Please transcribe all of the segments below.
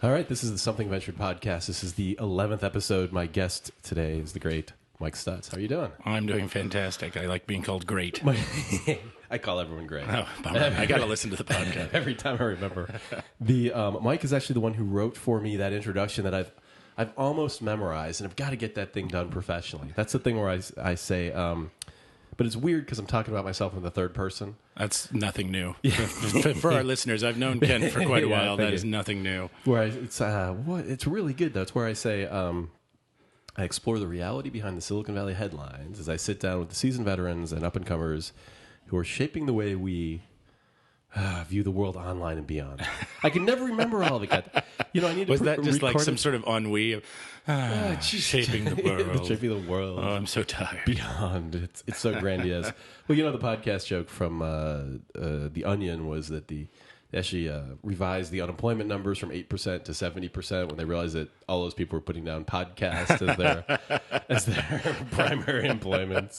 All right, this is the Something Ventured podcast. This is the 11th episode. My guest today is the great Mike Stutz. How are you doing? I'm doing fantastic. I like being called great. I call everyone great. Oh, bummer. I got to listen to the podcast. Every time I remember. Mike is actually the one who wrote for me that introduction that I've almost memorized, and I've got to get that thing done professionally. That's the thing where I say, but it's weird because I'm talking about myself in the third person. That's nothing new. For our listeners, I've known Ken for quite a while. That is nothing new. It's really good, though. It's where I say, I explore the reality behind the Silicon Valley headlines as I sit down with the seasoned veterans and up-and-comers who are shaping the way we view the world online and beyond. I can never remember all of it. I need to. Was that just like some sort of ennui of shaping the world? Shaping the world. Oh, I'm so tired. Beyond. It's so grandiose. Well, the podcast joke from The Onion was that they actually revised the unemployment numbers from 8% to 70% when they realized that all those people were putting down podcasts as their primary employment.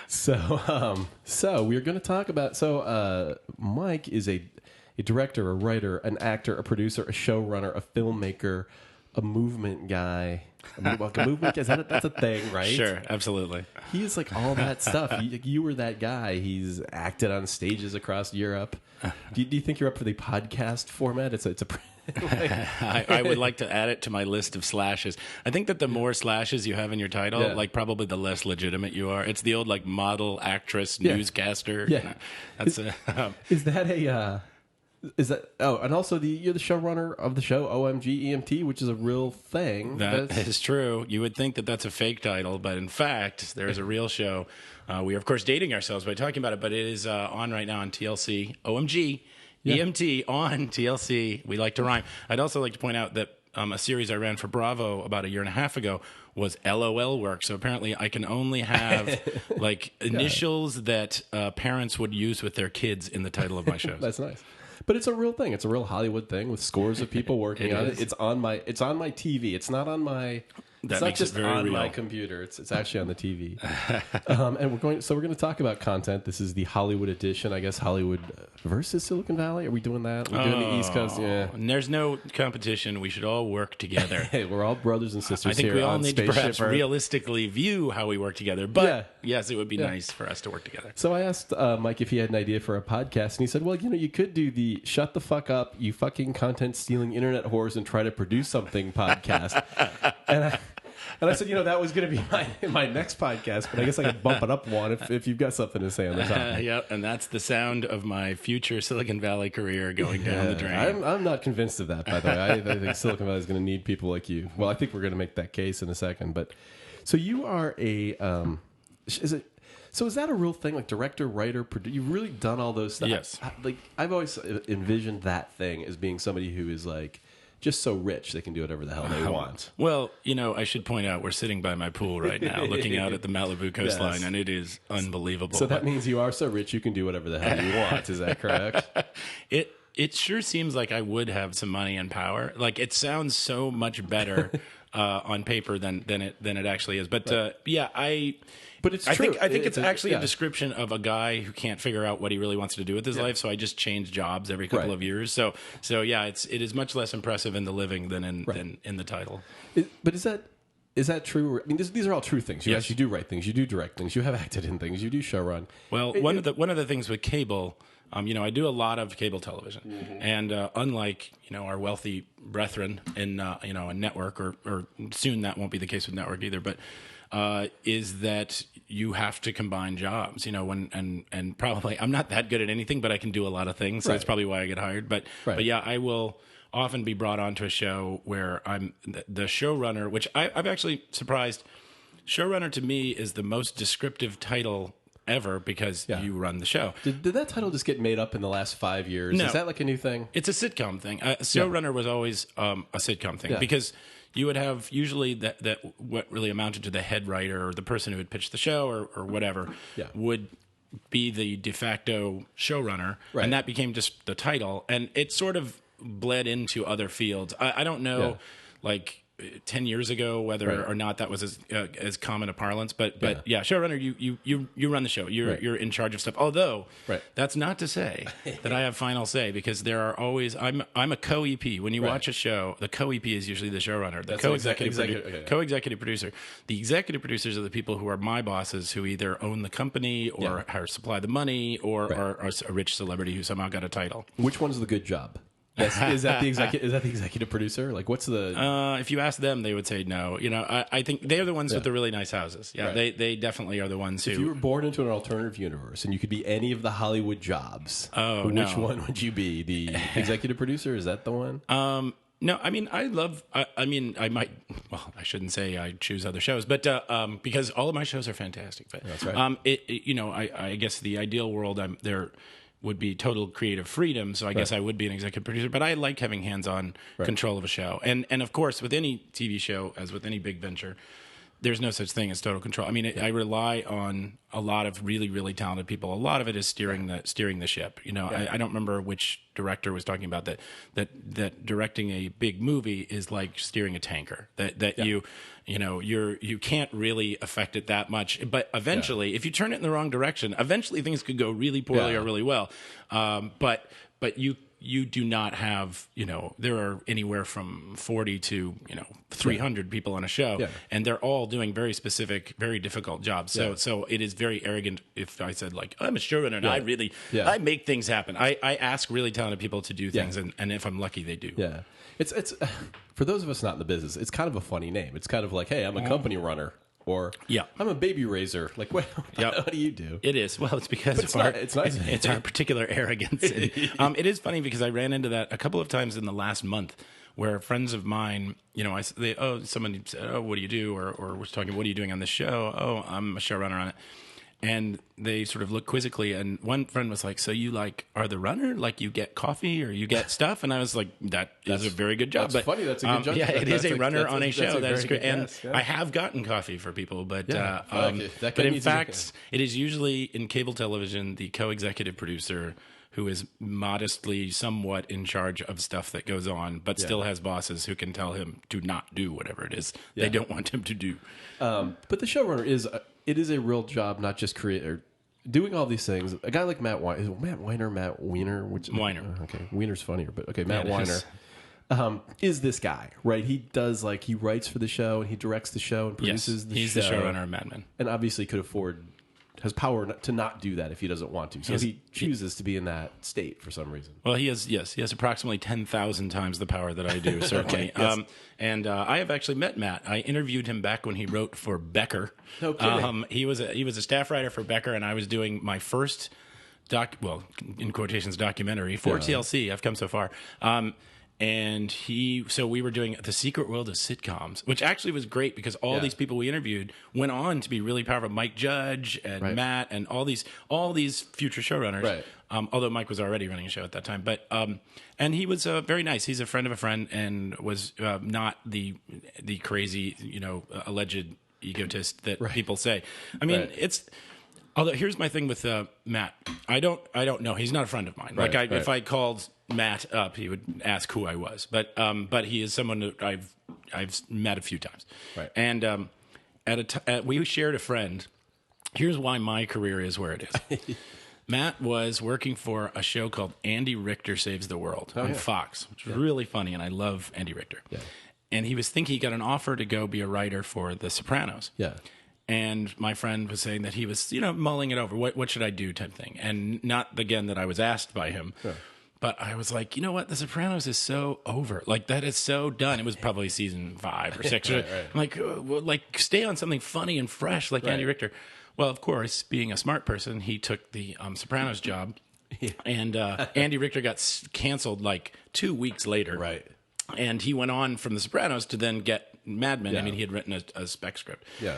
So we're going to talk about. Mike is a director, a writer, an actor, a producer, a showrunner, a filmmaker, a movement guy. That's a thing, right? Sure, absolutely. He is like all that stuff. You were that guy. He's acted on stages across Europe. Do you think you're up for the podcast format? It's a. I would like to add it to my list of slashes. I think that the more slashes you have in your title, probably the less legitimate you are. It's the old model, actress, newscaster. Yeah. That's is that a? Is that? Oh, and also you're the showrunner of the show OMG EMT, which is a real thing. That is true. You would think that that's a fake title, but in fact, there is a real show. We are, of course, dating ourselves by talking about it, but it is on right now on TLC. OMG EMT on TLC. We like to rhyme. I'd also like to point out that a series I ran for Bravo about a year and a half ago was LOL work. So apparently I can only have initials that parents would use with their kids in the title of my shows. That's nice. But it's a real thing. It's a real Hollywood thing with scores of people working on it. It's on my TV. It's not on my. It's not just on my computer. It's actually on the TV. And we're going to talk about content. This is the Hollywood edition, I guess. Hollywood versus Silicon Valley. Are we doing that? We're doing the East Coast. Yeah. And there's no competition. We should all work together. Hey, we're all brothers and sisters. I think here we all on need to perhaps Earth. realistically view how we work together. But yes, it would be nice for us to work together. So I asked Mike if he had an idea for a podcast, and he said, "Well, you could do the shut the fuck up, you fucking content stealing internet whores, and try to produce something podcast." And I said, that was going to be my next podcast, but I guess I could bump it up one if you've got something to say on the topic. Yeah, and that's the sound of my future Silicon Valley career going down the drain. I'm not convinced of that, by the way. I think Silicon Valley is going to need people like you. Well, I think we're going to make that case in a second. But so you are a is that a real thing? Like director, writer, producer? You've really done all those stuff. Yes. I've always envisioned that thing as being somebody who is just so rich they can do whatever the hell they want. Well, I should point out we're sitting by my pool right now looking out at the Malibu coastline, and it is unbelievable. So that means you are so rich you can do whatever the hell you want. Is that correct? It sure seems like I would have some money and power. It sounds so much better on paper than it actually is. But But it's true. I think it's actually a description of a guy who can't figure out what he really wants to do with his life. So I just change jobs every couple of years. So it is much less impressive in the living than in the title. But is that true? I mean, these are all true things. You actually do write things. You do direct things. You have acted in things. You do showrun. Well, one of the things with cable, I do a lot of cable television, and unlike our wealthy brethren in a network, or soon that won't be the case with network either, but. Is that you have to combine jobs, and probably I'm not that good at anything, but I can do a lot of things. So that's probably why I get hired. But yeah, I will often be brought onto a show where I'm the showrunner, which I've actually surprised. Showrunner to me is the most descriptive title ever because you run the show. Did that title just get made up in the last 5 years? No. Is that like a new thing? It's a sitcom thing. Showrunner was always a sitcom thing because you would have usually that what really amounted to the head writer or the person who would pitch the show or whatever would be the de facto showrunner, and that became just the title, and it sort of bled into other fields. I don't know, 10 years ago, whether or not that was as common a parlance. But yeah, showrunner, you run the show. You're in charge of stuff. Although that's not to say that I have final say, because there are always I'm a co-EP. When you watch a show, the co-EP is usually the showrunner, the co-executive producer. The executive producers are the people who are my bosses, who either own the company or supply the money or are a rich celebrity who somehow got a title. Which one's the good job? Is that the executive producer? Like, what's the? If you ask them, they would say no. I think they're the ones with the really nice houses. Yeah, they definitely are the ones who. If you were born into an alternative universe and you could be any of the Hollywood jobs, which one would you be? The executive producer? Is that the one? No, I mean, I might. Well, I shouldn't say I choose other shows, but because all of my shows are fantastic. But that's right. I guess the ideal world, there would be total creative freedom. So I guess I would be an executive producer, but I like having hands-on control of a show. And of course, with any TV show, as with any big venture, there's no such thing as total control. I mean, I rely on a lot of really, really talented people. A lot of it is steering the ship. I don't remember which director was talking about that directing a big movie is like steering a tanker. You can't really affect it that much. But eventually, if you turn it in the wrong direction, eventually things could go really poorly or really well. But you do not have, there are anywhere from 40 to, 300 people on a show, and they're all doing very specific, very difficult jobs. So it is very arrogant if I said, like, I'm a showrunner and I make things happen. I ask really talented people to do things, and if I'm lucky, they do. Yeah. It's for those of us not in the business, it's kind of a funny name. It's kind of like, hey, I'm a company runner. Or I'm a baby raiser. Like, what do you do? It is. Well, it's because it's our particular arrogance. And, it is funny because I ran into that a couple of times in the last month, where friends of mine, someone said, what do you do? Or was talking, what are you doing on this show? Oh, I'm a showrunner on it. And they sort of looked quizzically, and one friend was like, so you are the runner? Like, you get coffee or you get stuff? And I was like, that's a very good job. That's funny. That's a good job. Yeah, it is a runner on a show. That is great. And I have gotten coffee for people, but in fact, it is usually in cable television the co-executive producer who is modestly somewhat in charge of stuff that goes on, but still has bosses who can tell him to not do whatever it is they don't want him to do. But the showrunner is a real job, not just doing all these things. A guy like Matt Weiner, Matt Weiner? Weiner. Okay, Weiner's funnier, but okay, Matt Weiner is this guy, right? He does, he writes for the show, and he directs the show and produces the show. He's the showrunner of Mad Men. And obviously has power to not do that if he doesn't want to. So he chooses to be in that state for some reason. Well, he has approximately 10,000 times the power that I do, certainly. Okay, and I have actually met Matt. I interviewed him back when he wrote for Becker. No kidding. He was a staff writer for Becker, and I was doing my first in quotations, documentary for TLC. I've come so far. So we were doing The Secret World of Sitcoms, which actually was great because all these people we interviewed went on to be really powerful. Mike Judge and Matt and all these future showrunners. Right. Although Mike was already running a show at that time, but and he was very nice. He's a friend of a friend and was not the crazy alleged egotist that people say. I mean, it's. Although here's my thing with Matt, I don't know. He's not a friend of mine. If I called Matt up, he would ask who I was. But he is someone that I've met a few times. Right. And we shared a friend. Here's why my career is where it is. Matt was working for a show called Andy Richter Saves the World on Fox, which was really funny, and I love Andy Richter. Yeah. And he was thinking he got an offer to go be a writer for The Sopranos. Yeah. And my friend was saying that he was, mulling it over. What should I do type thing. And not, again, that I was asked by him. Sure. But I was like, you know what? The Sopranos is so over. Like, that is so done. It was probably season 5 or 6. Right. I'm like, stay on something funny and fresh like Andy Richter. Well, of course, being a smart person, he took the Sopranos job. And Andy Richter got canceled 2 weeks later. Right. And he went on from The Sopranos to then get Mad Men. Yeah. I mean, he had written a spec script. Yeah.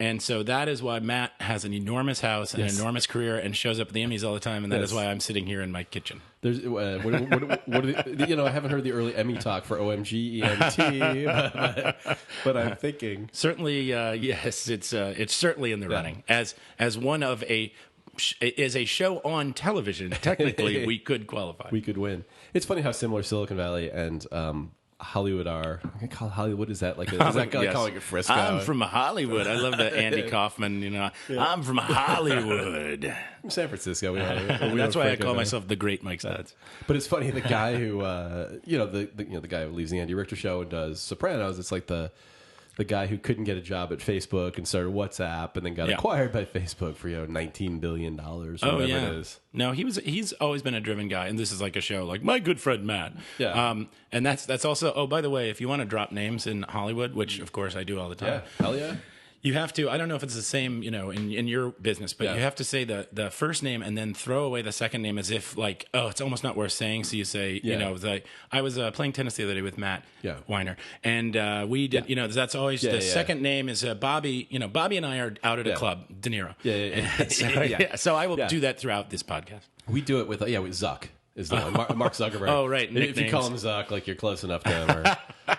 And so that is why Matt has an enormous house and an enormous career and shows up at the Emmys all the time. And that is why I'm sitting here in my kitchen. There's I haven't heard the early Emmy talk for OMG EMT, but I'm thinking certainly yes, it's certainly in the running as one of a show on television. Technically, we could qualify. We could win. It's funny how similar Silicon Valley and Hollywood are. I can call Hollywood. Is that like is that like calling it Frisco? I'm from Hollywood. I love the Andy Kaufman. I'm from Hollywood. From San Francisco. That's why I call myself the Great Mike Stutz. But it's funny, the guy who the guy who leaves the Andy Richter show and does Sopranos. It's like the guy who couldn't get a job at Facebook and started WhatsApp and then got acquired by Facebook for $19 billion or whatever it is. No, he's always been a driven guy, and this is like a show like My Good Friend Matt. Yeah. And that's also. Oh, by the way, if you want to drop names in Hollywood, which of course I do all the time. Yeah, hell yeah. You have to. I don't know if it's the same, in your business, but you have to say the first name and then throw away the second name as if like, oh, it's almost not worth saying. So you say, I was playing tennis the other day with Matt Weiner, and we did. That's always the second name is Bobby. Bobby and I are out at a club, De Niro. So I will do that throughout this podcast. We do it with Zuck. Is the one. Mark Zuckerberg. Oh, right. If you call him Zuck, like you're close enough to him. Or,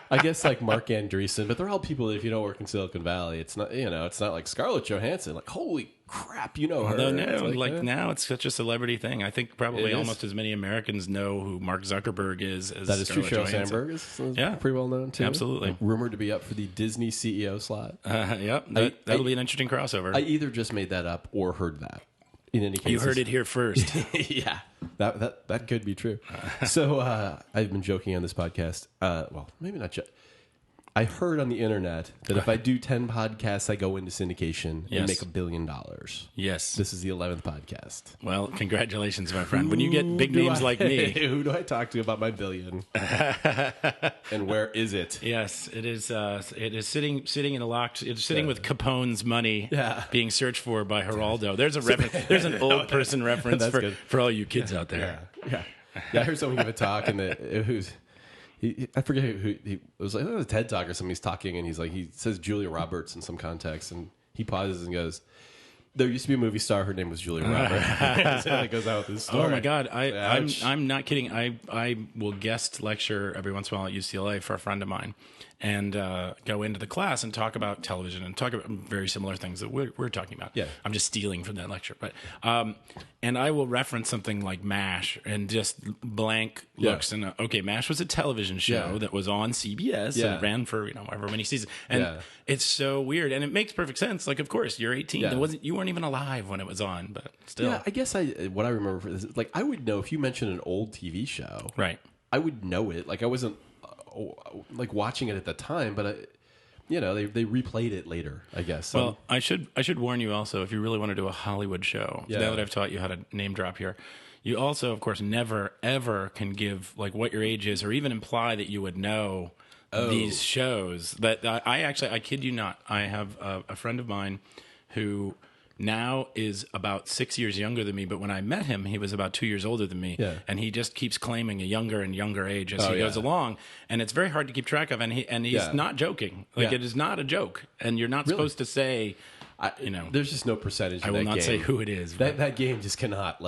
I guess like Mark Andreessen, but they're all people that if you don't work in Silicon Valley, it's not it's not like Scarlett Johansson. Like holy crap, her. No, now it's such a celebrity thing. I think probably almost as many Americans know who Mark Zuckerberg is as that is Scarlett true. Sheryl Johansson. Sandberg is pretty well known too. Absolutely, like, rumored to be up for the Disney CEO slot. That'll be an interesting crossover. I either just made that up or heard that. In any case, you heard it here first. Yeah, that could be true. So I've been joking on this podcast. Well, maybe not. I heard on the internet that if I do 10 podcasts, I go into syndication and make $1 billion. Yes, this is the 11th podcast. Well, congratulations, my friend. When you get big names like me, who do I talk to about my billion? And where is it? Yes, it is. It is sitting in a locked. It's sitting with Capone's money, being searched for by Geraldo. There's a reference. There's an old person reference for all you kids out there. Yeah. I heard someone give a talk and who's. I forget who it was, like a TED Talk or something. He's talking and he says Julia Roberts in some context, and he pauses and goes, "There used to be a movie star. Her name was Julia Roberts." And it goes out with this story. Oh my God, I'm not kidding. I will guest lecture every once in a while at UCLA for a friend of mine, and go into the class and talk about television and talk about very similar things that we're talking about. Yeah, I'm just stealing from that lecture, but and I will reference something like MASH and just blank looks. And okay, MASH was a television show that was on CBS and ran for however many seasons, and it's so weird, and it makes perfect sense. Like, of course, you're 18. You weren't even alive when it was on, but still. Yeah, I guess what I remember is like I would know if you mentioned an old TV show, right? I would know it. Like I wasn't like watching it at the time, but they replayed it later, I guess. Well, I should warn you also, if you really want to do a Hollywood show, now that I've taught you how to name drop here, you also, of course, never ever can give like what your age is or even imply that you would know these shows. That I kid you not, I have a friend of mine who now is about 6 years younger than me, but when I met him, he was about 2 years older than me, and he just keeps claiming a younger and younger age as he goes along, and it's very hard to keep track of. And he's not joking; it is not a joke, and you're not supposed to say, there's just no percentage. I will not say who it is. That game just cannot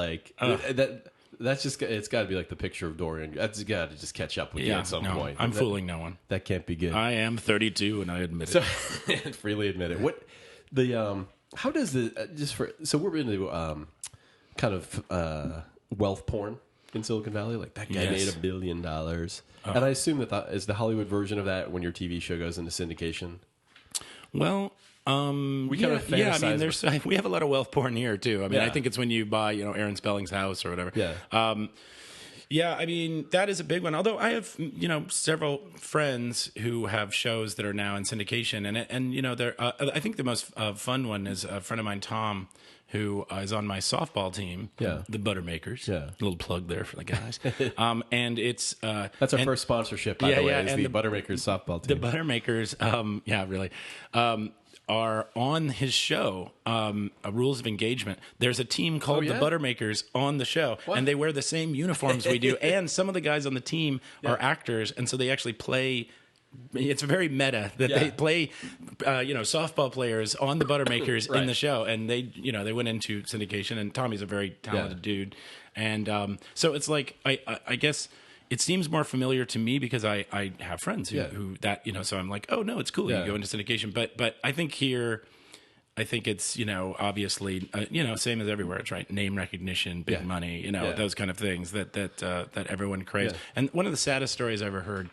That's just it's got to be like the picture of Dorian. That's got to just catch up with you at some point. I'm fooling no one. That can't be good. I am 32, and I admit it. Freely admit it. What the How does so we're into kind of wealth porn in Silicon Valley? Like that guy made $1 billion, and I assume that is the Hollywood version of that when your TV show goes into syndication. Well, we kind of fantasize. I mean, we have a lot of wealth porn here too. I mean, I think it's when you buy, Aaron Spelling's house or whatever. Yeah, I mean, that is a big one. Although I have, several friends who have shows that are now in syndication. And I think the most fun one is a friend of mine, Tom, who is on my softball team, the Buttermakers. Yeah. A little plug there for the guys. And it's... That's our first sponsorship, by the way, is the Buttermakers softball team. The Buttermakers, really... are on his show, Rules of Engagement. There's a team called the Buttermakers on the show, and they wear the same uniforms we do. And some of the guys on the team are actors, and so they actually play. It's very meta that they play, softball players on the Buttermakers in the show, and they went into syndication. And Tommy's a very talented dude, and so it's like I guess. It seems more familiar to me because I have friends who that, so I'm like, oh, no, it's cool. You go into syndication. But I think here, it's, obviously, same as everywhere. It's right. Name recognition, big money, those kind of things that everyone craves. And one of the saddest stories I ever heard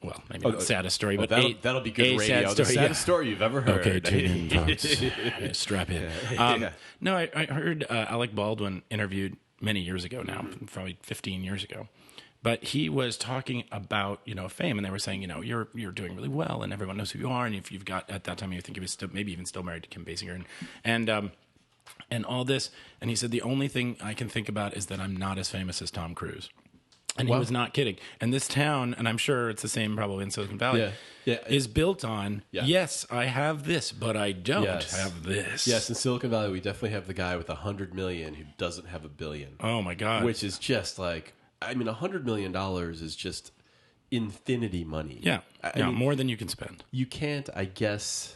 well, maybe not the saddest story, but that'll be good radio. The saddest story you've ever heard. Okay, tune in, folks. Strap in. No, I heard Alec Baldwin interviewed many years ago now, probably 15 years ago. But he was talking about, fame, and they were saying, you're doing really well, and everyone knows who you are, and if you've got, at that time, you think he was still, maybe even still married to Kim Basinger, and all this. And he said, the only thing I can think about is that I'm not as famous as Tom Cruise. And he was not kidding. And this town, and I'm sure it's the same probably in Silicon Valley, is built on, yes, I have this, but I don't have this. Yes, in Silicon Valley, we definitely have the guy with $100 million who doesn't have $1 billion. Oh, my God. Which is just like, $100 million is just infinity money. Yeah, I mean, more than you can spend. You can't, I guess...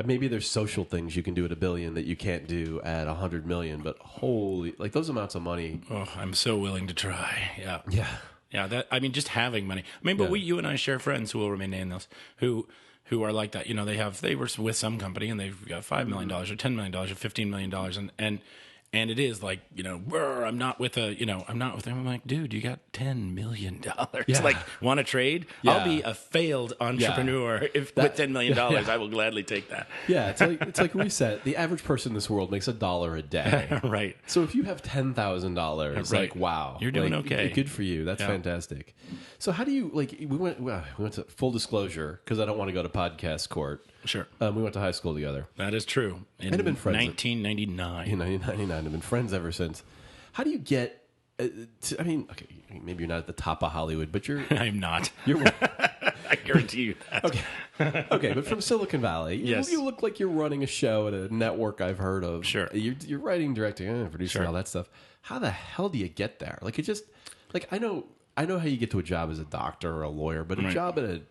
Maybe there's social things you can do at $1 billion that you can't do at $100 million, but those amounts of money. Oh, I'm so willing to try. Yeah. Yeah. Just having money. But you and I share friends who will remain nameless who are like that. They were with some company and they've got $5 million or $10 million or $15 million and it is like, I'm not with them. I'm like, dude, you got $10 million. Yeah. Like, want to trade? Yeah. I'll be a failed entrepreneur with $10 million. I will gladly take that. Yeah, it's like we said, the average person in this world makes $1 a day. Right. So if you have $10,000, right. like, wow. You're doing okay. Good for you. That's fantastic. So how do you, we went to full disclosure, because I don't want to go to podcast court. Sure. We went to high school together. That is true. And have been friends. 1999. In 1999. Have been friends ever since. How do you get... maybe you're not at the top of Hollywood, but you're... I'm not. I guarantee you that. Okay, but from Silicon Valley, yes. You look like you're running a show at a network I've heard of. Sure. You're writing, directing, producing, all that stuff. How the hell do you get there? Like, it just... Like, I know how you get to a job as a doctor or a lawyer, but a job at a...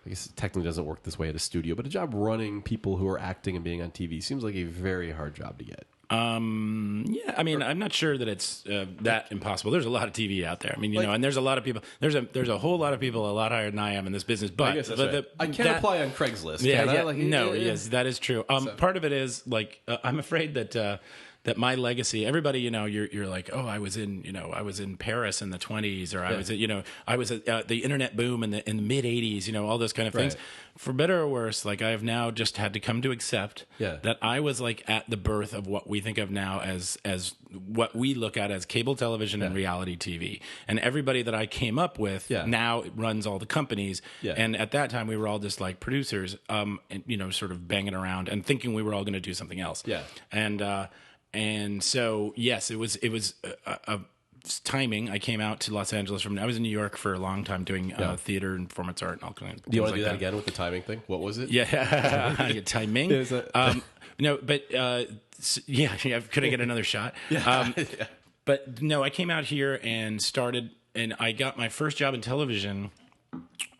I guess it technically doesn't work this way at a studio, but a job running people who are acting and being on TV seems like a very hard job to get. I'm not sure that it's that impossible. There's a lot of TV out there. And there's a lot of people. There's a whole lot of people a lot higher than I am in this business. But I guess that's right. I can't apply on Craigslist. Yes, that is true. Part of it is like I'm afraid that my legacy, everybody, you're like, oh, I was in Paris in the 20s, or I was at the internet boom in the mid 80s, all those kind of things. For better or worse, like I have now just had to come to accept that I was like at the birth of what we think of now as what we look at as cable television and reality TV. And everybody that I came up with now runs all the companies. Yeah. And at that time we were all just like producers, and, sort of banging around and thinking we were all going to do something else. Yeah. And so, yes, it was a timing. I came out to Los Angeles I was in New York for a long time doing theater and performance art and all kinds of things. Do you want to do that again with the timing thing? What was it? Yeah, timing. No, but could I get another shot? But no, I came out here and started, and I got my first job in television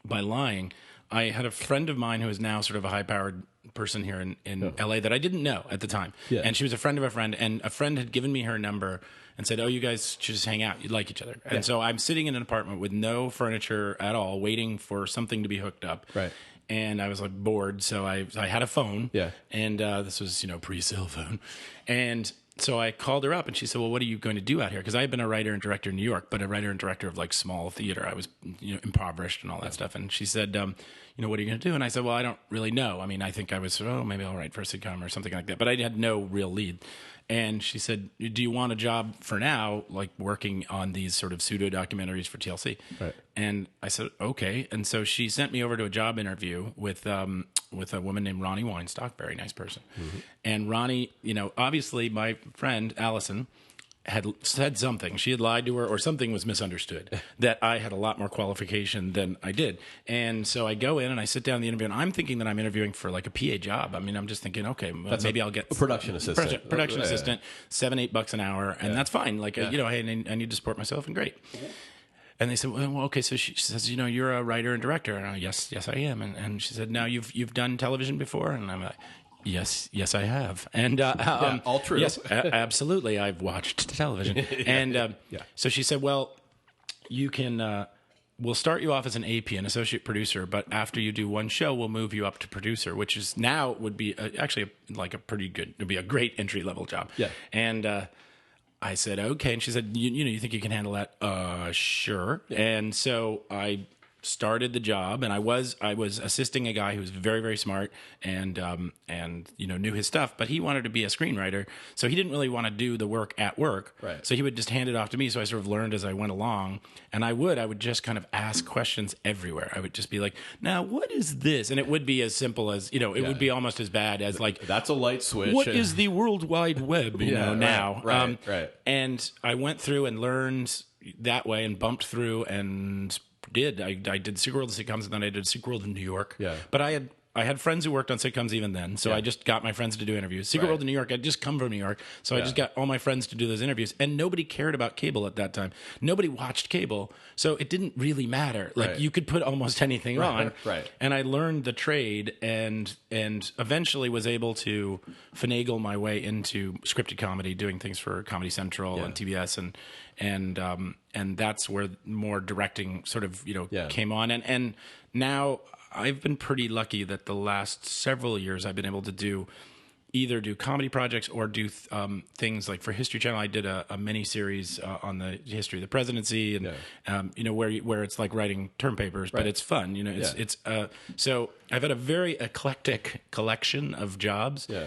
by lying. I had a friend of mine who is now sort of a high-powered person here in LA that I didn't know at the time. Yeah. And she was a friend of a friend, and a friend had given me her number and said, oh, you guys should just hang out. You'd like each other. And so I'm sitting in an apartment with no furniture at all, waiting for something to be hooked up. Right. And I was like bored, so I had a phone. Yeah. And this was, pre-cell phone. And so I called her up, and she said, well, what are you going to do out here? Because I had been a writer and director in New York, but a writer and director of like small theater. I was impoverished and all that stuff. And she said, what are you going to do? And I said, well, I don't really know. I think I was, maybe I'll write for a sitcom or something like that. But I had no real lead. And she said, do you want a job for now, like working on these sort of pseudo documentaries for TLC? Right. And I said, okay. And so she sent me over to a job interview with a woman named Ronnie Weinstock, very nice person. Mm-hmm. And Ronnie, obviously my friend Allison had said something. She had lied to her, or something was misunderstood, that I had a lot more qualification than I did. And so I go in and I sit down in the interview, and I'm thinking that I'm interviewing for like a PA job. I'm just thinking, okay, maybe I'll get a production assistant. Production assistant, $7-8 an hour, and that's fine. Like, hey, I need to support myself, and great. And they said, well, okay. So she says, you're a writer and director. And yes, I am. And she said, now you've done television before? And I'm like, yes, I have. And all true. Yes, absolutely. I've watched television. And so she said, well, you can. We'll start you off as an AP, an associate producer, but after you do one show, we'll move you up to producer, which is now would be actually like a pretty good. It'd be a great entry level job. Yeah. And I said, okay. And she said, you think you can handle that? Sure. Yeah. And so I started the job, and I was assisting a guy who was very, very smart and knew his stuff, but he wanted to be a screenwriter, so he didn't really want to do the work at work. Right. So he would just hand it off to me. So I sort of learned as I went along, and I would just kind of ask questions everywhere. I would just be like, "Now, what is this?" And it would be as simple as it would be almost as bad as like, "That's a light switch." What is the World Wide Web? Now, right. And I went through and learned that way and bumped through and I did Secret World of Sitcoms, and then I did Secret World in New York. Yeah. But I had friends who worked on sitcoms even then, so I just got my friends to do interviews. Secret World in New York, I'd just come from New York, so I just got all my friends to do those interviews, and nobody cared about cable at that time. Nobody watched cable, so it didn't really matter. Like you could put almost anything on. Right. And I learned the trade and eventually was able to finagle my way into scripted comedy, doing things for Comedy Central and TBS, and that's where more directing sort of came on, and now I've been pretty lucky that the last several years I've been able to either do comedy projects or do things like for History Channel. I did a mini series on the history of the presidency, and where it's like writing term papers, but it's fun. So I've had a very eclectic collection of jobs. Yeah.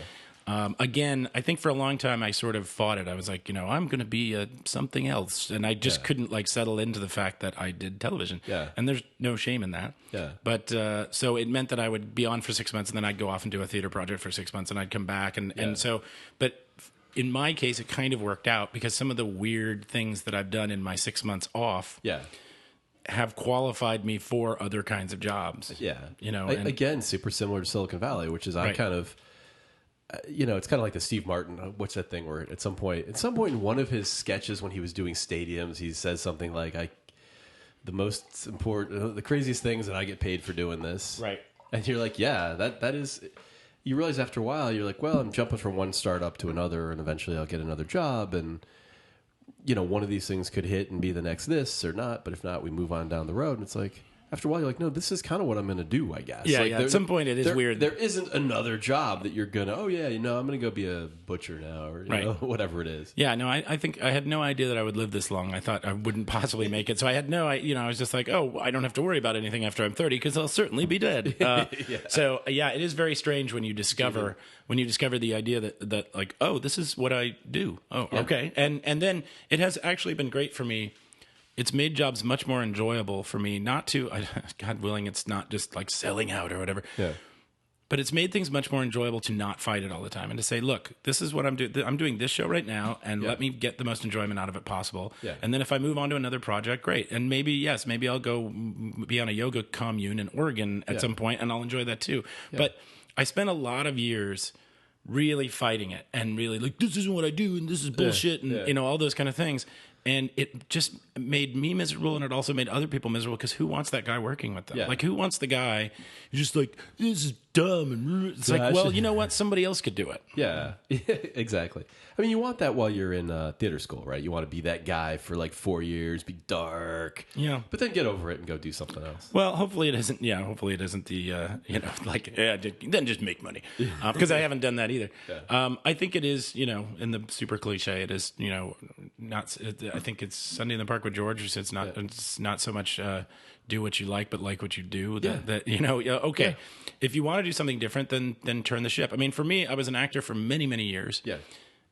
Again, I think for a long time I sort of fought it. I was like, I'm going to be something else, and I just couldn't like settle into the fact that I did television. Yeah. And there's no shame in that. Yeah. But so it meant that I would be on for 6 months, and then I'd go off and do a theater project for 6 months, and I'd come back, and so. But in my case, it kind of worked out because some of the weird things that I've done in my 6 months off. Yeah. Have qualified me for other kinds of jobs. Yeah. Again, super similar to Silicon Valley, which is I kind of. It's kind of like the Steve Martin. What's that thing where at some point in one of his sketches when he was doing stadiums, he says something like, the craziest things that I get paid for doing this." Right. And you're like, yeah, that is. You realize after a while, you're like, well, I'm jumping from one startup to another, and eventually I'll get another job, and one of these things could hit and be the next this or not. But if not, we move on down the road, and it's like. After a while, you're like, no, this is kind of what I'm going to do, I guess. Yeah, at some point it is weird. There isn't another job that you're going to, I'm going to go be a butcher now or whatever it is. Yeah, no, I think I had no idea that I would live this long. I thought I wouldn't possibly make it. So I had I was just like, I don't have to worry about anything after I'm 30 because I'll certainly be dead. So, it is very strange when you discover the idea that like, this is what I do. Oh, yeah. Okay. And then it has actually been great for me. It's made jobs much more enjoyable for me, God willing, it's not just like selling out or whatever. Yeah. But it's made things much more enjoyable to not fight it all the time and to say, look, this is what I'm doing. I'm doing this show right now, and let me get the most enjoyment out of it possible. Yeah. And then if I move on to another project, great. And maybe I'll go be on a yoga commune in Oregon at some point, and I'll enjoy that too. Yeah. But I spent a lot of years really fighting it and really like, this isn't what I do, and this is bullshit, and all those kind of things. And it just made me miserable, and it also made other people miserable because who wants that guy working with them? Yeah. Like, who wants the guy who's just like, this is dumb? And it's like, well, you know what? Somebody else could do it. Yeah, exactly. I mean, you want that while you're in theater school, right? You want to be that guy for like 4 years, be dark. Yeah. But then get over it and go do something else. Well, hopefully it isn't. Yeah, hopefully it isn't the, then just make money. Because I haven't done that either. Yeah. I think it is, in the super cliche, it is, not. I think it's Sunday in the Park with George, who says it's not so much do what you like, but like what you do. Okay. Yeah. If you want to do something different, then turn the ship. I mean, for me, I was an actor for many, many years. Yeah.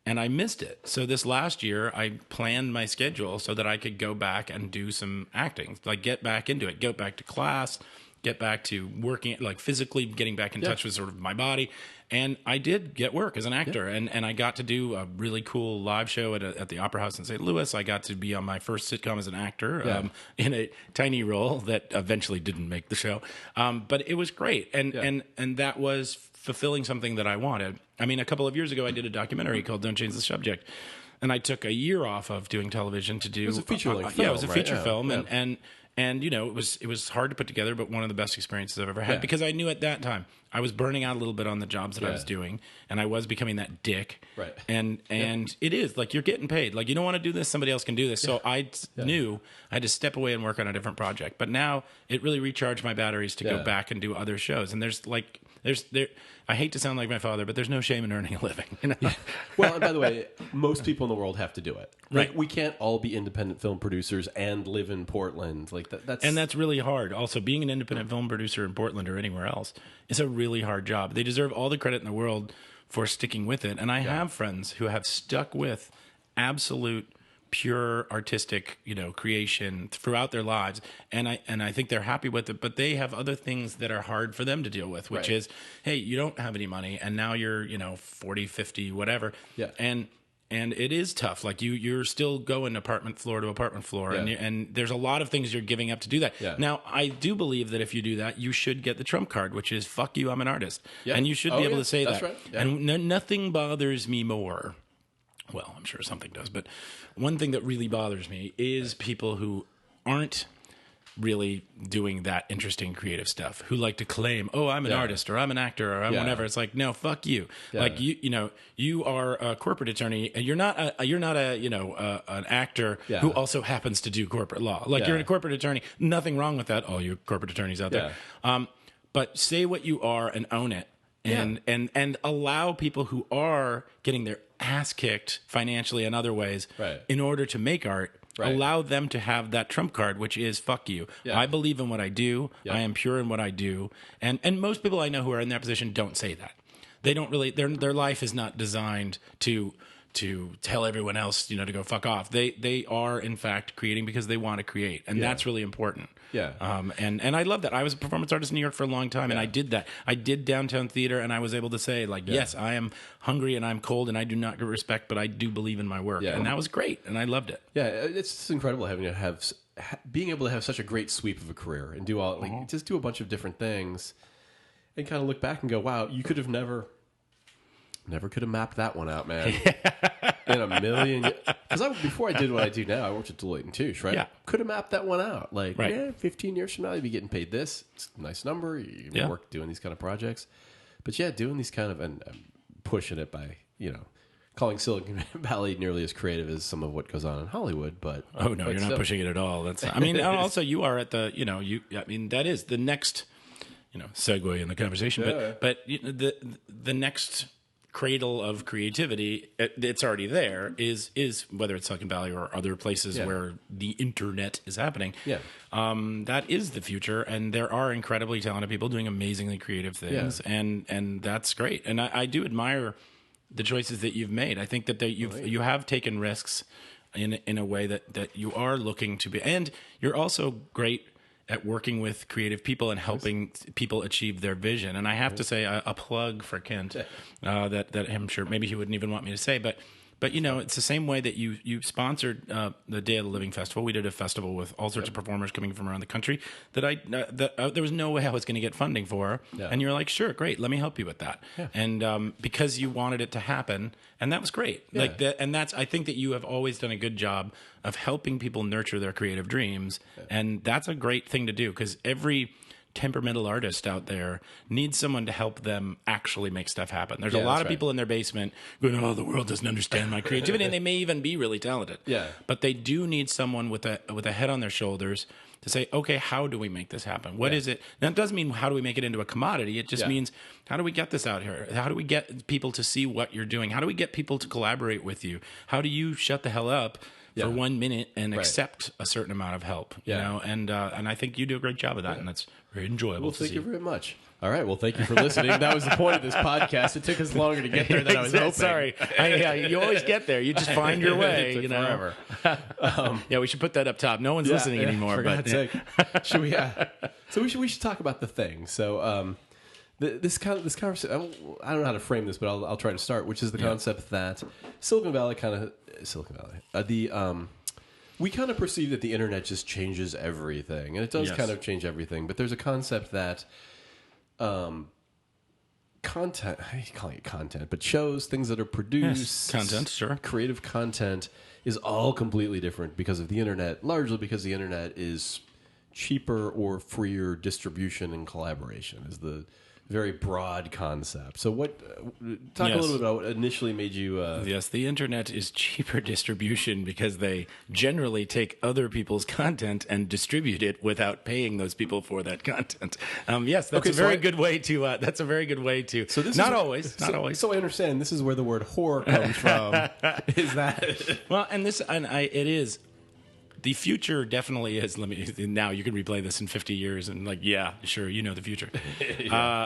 And I missed it. So this last year, I planned my schedule so that I could go back and do some acting, like get back into it, go back to class, get back to working, like physically getting back in touch with sort of my body. And I did get work as an actor, and I got to do a really cool live show at the Opera House in St. Louis. I got to be on my first sitcom as an actor in a tiny role that eventually didn't make the show. But it was great, and that was fulfilling something that I wanted. I mean, a couple of years ago, I did a documentary called Don't Change the Subject, and I took a year off of doing television to do... It was a feature-length film. Yeah, it was a feature film, and it was hard to put together, but one of the best experiences I've ever had because I knew at that time I was burning out a little bit on the jobs that I was doing, and I was becoming that dick. Right. And it is like you're getting paid. Like you don't want to do this, somebody else can do this. So I knew I had to step away and work on a different project. But now it really recharged my batteries to go back and do other shows. And there's I hate to sound like my father, but there's no shame in earning a living. Well, and by the way, most people in the world have to do it. Right. We can't all be independent film producers and live in Portland. Like right? That's really hard. Also, being an independent film producer in Portland or anywhere else is a really hard job. They deserve all the credit in the world for sticking with it. And I have friends who have stuck with absolute pure artistic, creation throughout their lives. And I think they're happy with it, but they have other things that are hard for them to deal with, which is, hey, you don't have any money and now you're, 40, 50, whatever. Yeah. And it is tough. Like you're still going apartment floor to apartment floor, and there's a lot of things you're giving up to do that. Yeah. Now, I do believe that if you do that, you should get the trump card, which is "fuck you, I'm an artist," and you should be able to say that's that. Right. Yeah. And nothing bothers me more. Well, I'm sure something does, but one thing that really bothers me is people who aren't really doing that interesting creative stuff, who like to claim, oh, I'm an artist or I'm an actor or I'm whatever. It's like, no, fuck you. Yeah. Like you are a corporate attorney and you're not an actor who also happens to do corporate law. Like you're a corporate attorney, nothing wrong with that. All you corporate attorneys out there. But say what you are and own it. And allow people who are getting their ass kicked financially and other ways in order to make art, allow them to have that trump card, which is fuck you. I believe in what I do. I am pure in what I do. And most people I know who are in that position don't say that. They don't really, their life is not designed to tell everyone else, to go fuck off. They are in fact creating because they want to create. And that's really important. Yeah. And I love that. I was a performance artist in New York for a long time, and I did that. I did downtown theater, and I was able to say, yes, I am hungry and I'm cold, and I do not get respect, but I do believe in my work. Yeah. And that was great, and I loved it. Yeah, it's just incredible being able to have such a great sweep of a career and do just do a bunch of different things and kind of look back and go, wow, you could have never could have mapped that one out, man. In a million. Because before I did what I do now, I worked at Deloitte & Touche, right? Yeah. Could have mapped that one out. 15 years from now, you'd be getting paid this. It's a nice number. You work doing these kind of projects. But doing these kind of, and pushing it by, calling Silicon Valley nearly as creative as some of what goes on in Hollywood. But oh, no, you're not pushing it at all. That's, also you are at the, that is the next, segue in the conversation. Yeah. But the next cradle of creativity, it's already there, is whether it's Silicon Valley or other places where the internet is happening. That is the future, and there are incredibly talented people doing amazingly creative things, and that's great. And I do admire the choices that you've made. I think that you have taken risks in a way that you are looking to be, and you're also great at working with creative people and helping people achieve their vision. And I have to say a plug for Kent that I'm sure maybe he wouldn't even want me to say, but it's the same way that you sponsored the Day of the Living Festival. We did a festival with all sorts of performers coming from around the country that there was no way I was going to get funding for. And you're like, sure, great, let me help you with that. And because you wanted it to happen, and that was great. And I think that you have always done a good job of helping people nurture their creative dreams, and that's a great thing to do, because every temperamental artist out there needs someone to help them actually make stuff happen. There's a lot of people in their basement going, oh, the world doesn't understand my creativity, and they may even be really talented. But they do need someone with a head on their shoulders to say, okay, how do we make this happen? What is it? Now, it doesn't mean how do we make it into a commodity. It just means how do we get this out here? How do we get people to see what you're doing? How do we get people to collaborate with you? How do you shut the hell up for 1 minute and accept a certain amount of help? You know, and I think you do a great job of that, and that's very enjoyable. Well, thank you very much. All right. Well, thank you for listening. That was the point of this podcast. It took us longer to get there than I was hoping. Sorry. You always get there. You just find your way. It took forever. We should put that up top. No one's listening anymore. For God's sake. Should we? So we should talk about the thing. So this conversation. I don't know how to frame this, but I'll try to start. Which is the concept that Silicon Valley, we kind of perceive that the internet just changes everything, and it does kind of change everything. But there's a concept that content, I hate calling it content, but shows, things that are produced, content, sure, creative content is all completely different because of the internet, largely because the internet is cheaper or freer distribution and collaboration is the very broad concept. So talk a little bit about what initially made you... Yes, the internet is cheaper distribution because they generally take other people's content and distribute it without paying those people for that content. Yes, that's a very good way to... that's a very good way to... So this not always. So I understand this is where the word whore comes from. Is that... Well, and it is... the future definitely is. Now you can replay this in 50 years and like, yeah, sure, you know the future. Yeah.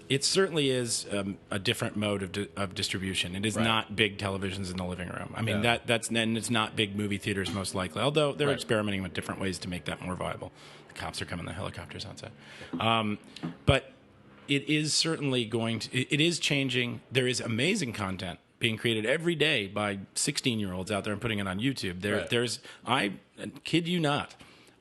It certainly is a different mode of distribution. It is not big televisions in the living room. I mean, and it's not big movie theaters most likely, although they're experimenting with different ways to make that more viable. The cops are coming, the helicopters outside. But it is certainly it is changing. There is amazing content being created every day by 16-year-olds out there and putting it on YouTube. I kid you not,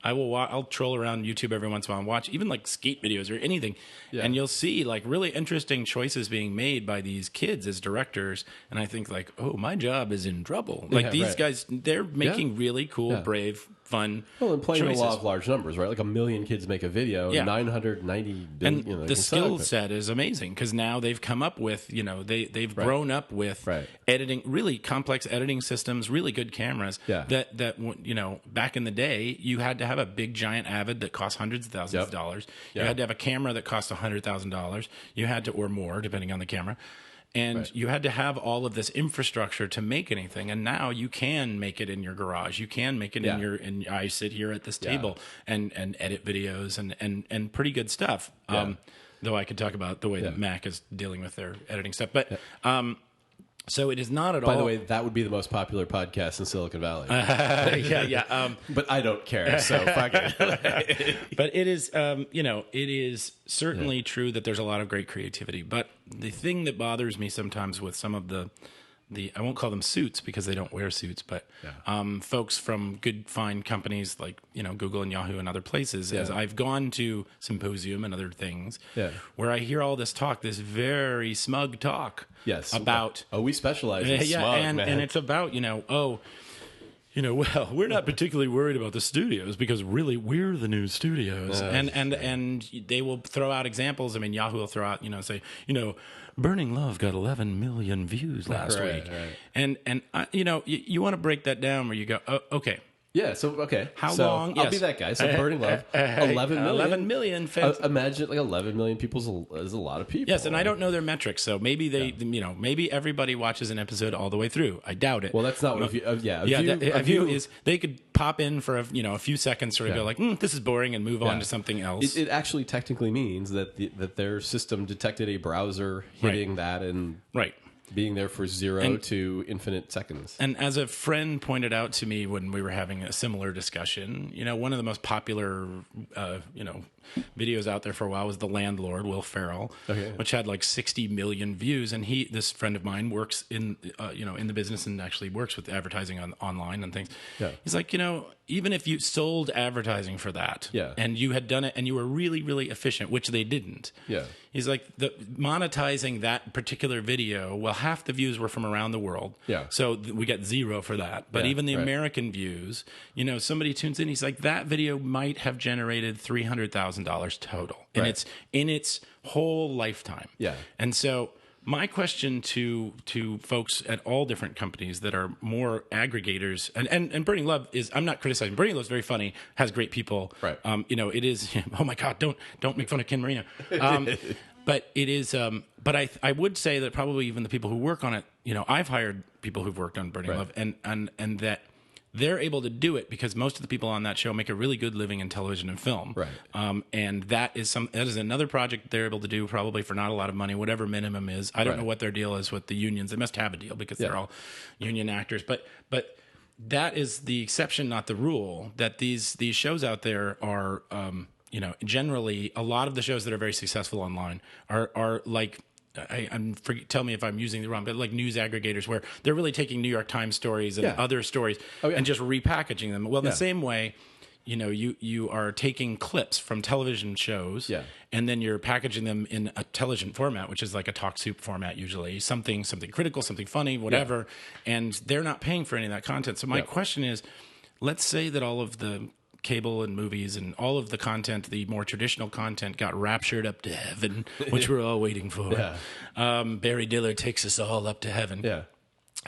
I'll troll around YouTube every once in a while and watch even like skate videos or anything, and you'll see like really interesting choices being made by these kids as directors. And I think like, oh, my job is in trouble. Like these guys, they're making really cool, brave, fun. Well, and playing choices. the law of large numbers, right? Like 1 million kids make a video, 990 billion. And the skill set is amazing because now they've come up with, they've grown up with editing, really complex editing systems, really good cameras. That back in the day, you had to have a big giant Avid that cost hundreds of thousands of dollars. You had to have a camera that cost $100,000. You had to, or more, depending on the camera. And you had to have all of this infrastructure to make anything. And now you can make it in your garage. You can make it in I sit here at this table and edit videos and pretty good stuff. Though I could talk about the way that Mac is dealing with their editing stuff. But so it is not at all. By the way, that would be the most popular podcast in Silicon Valley. But I don't care, so fuck it. But it is, it is certainly true that there's a lot of great creativity. But the thing that bothers me sometimes with some of the I won't call them suits because they don't wear suits, but folks from good, fine companies like Google and Yahoo and other places. As I've gone to Symposium and other things, where I hear all this talk, this very smug talk, about we specialize in smug, and it's about well, we're not particularly worried about the studios because really we're the new studios, and they will throw out examples. I mean, Yahoo will throw out say Burning Love got 11 million views last week. And you want to break that down where you go, oh, okay. Yeah, so, okay. How long? I'll be that guy. So Burning Love, 11 million. 11 million fans. Imagine like 11 million people is a lot of people. Yes, and I don't know their metrics, so maybe maybe everybody watches an episode all the way through. I doubt it. Well, that's not what a view is. They could pop in for a few seconds, sort of go like, this is boring, and move on to something else. It actually technically means that that their system detected a browser hitting that and being there for 0 to infinite seconds. And as a friend pointed out to me when we were having a similar discussion, one of the most popular, videos out there for a while was The Landlord, Will Ferrell, which had like 60 million views. And this friend of mine works in the business and actually works with advertising online and things. Yeah. He's like, even if you sold advertising for that and you had done it and you were really, really efficient, which they didn't. Yeah. He's like, monetizing that particular video, well, half the views were from around the world. Yeah. So we got 0 for that. But even the American views, somebody tunes in, he's like, that video might have generated $300,000 total. And it's in its whole lifetime. Yeah. And so my question to folks at all different companies that are more aggregators, and Burning Love is, I'm not criticizing. Burning Love is very funny, has great people. Right. It is, oh my God, don't make fun of Ken Marino. But it is, but I would say that probably even the people who work on it, I've hired people who've worked on Burning Love and that they're able to do it because most of the people on that show make a really good living in television and film. Right. And that is another project they're able to do probably for not a lot of money, whatever minimum is. I don't know what their deal is with the unions. They must have a deal because they're all union actors. But that is the exception, not the rule, that these shows out there are, generally a lot of the shows that are very successful online are like, tell me if I'm using the wrong, but like news aggregators where they're really taking New York Times stories and other stories and just repackaging them. Well, in the same way, you are taking clips from television shows and then you're packaging them in a television format, which is like a talk soup format usually, something critical, something funny, whatever, and they're not paying for any of that content. So my question is, let's say that all of the cable and movies and all of the content, the more traditional content, got raptured up to heaven, which we're all waiting for. Barry Diller takes us all up to heaven. Yeah.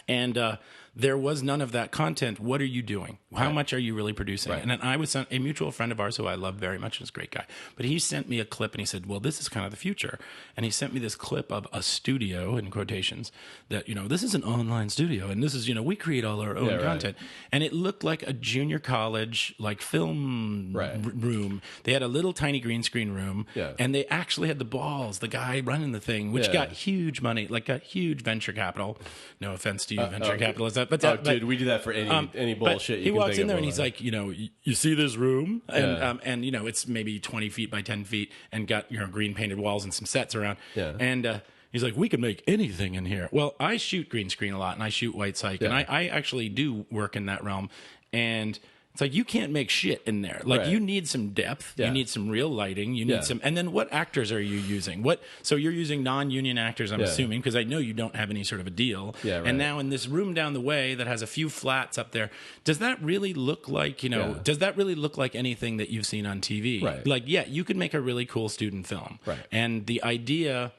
And there was none of that content. What are you doing? How much are you really producing? Right. And then I was a mutual friend of ours who I love very much, and is a great guy. But he sent me a clip and he said, well, this is kind of the future. And he sent me this clip of a studio, in quotations, that, this is an online studio. And this is, we create all our own content. And it looked like a junior college, like film room. They had a little tiny green screen room. Yeah. And they actually had the balls, the guy running the thing, which got huge money, like got huge venture capital. No offense to you, venture capitalists. But dude, we do that for any bullshit. He walks in there and he's like, you see this room, and it's maybe 20 feet by 10 feet, and got green painted walls and some sets around, and he's like, we can make anything in here. Well, I shoot green screen a lot, and I shoot white cyc, and I actually do work in that realm, and it's like, you can't make shit in there. Like, you need some depth. You need some real lighting. You need some... And then what actors are you using? So you're using non-union actors, I'm assuming, because I know you don't have any sort of a deal. Yeah, right. And now in this room down the way that has a few flats up there, does that really look like, does that really look like anything that you've seen on TV? Right. Like, you could make a really cool student film. Right. And the idea...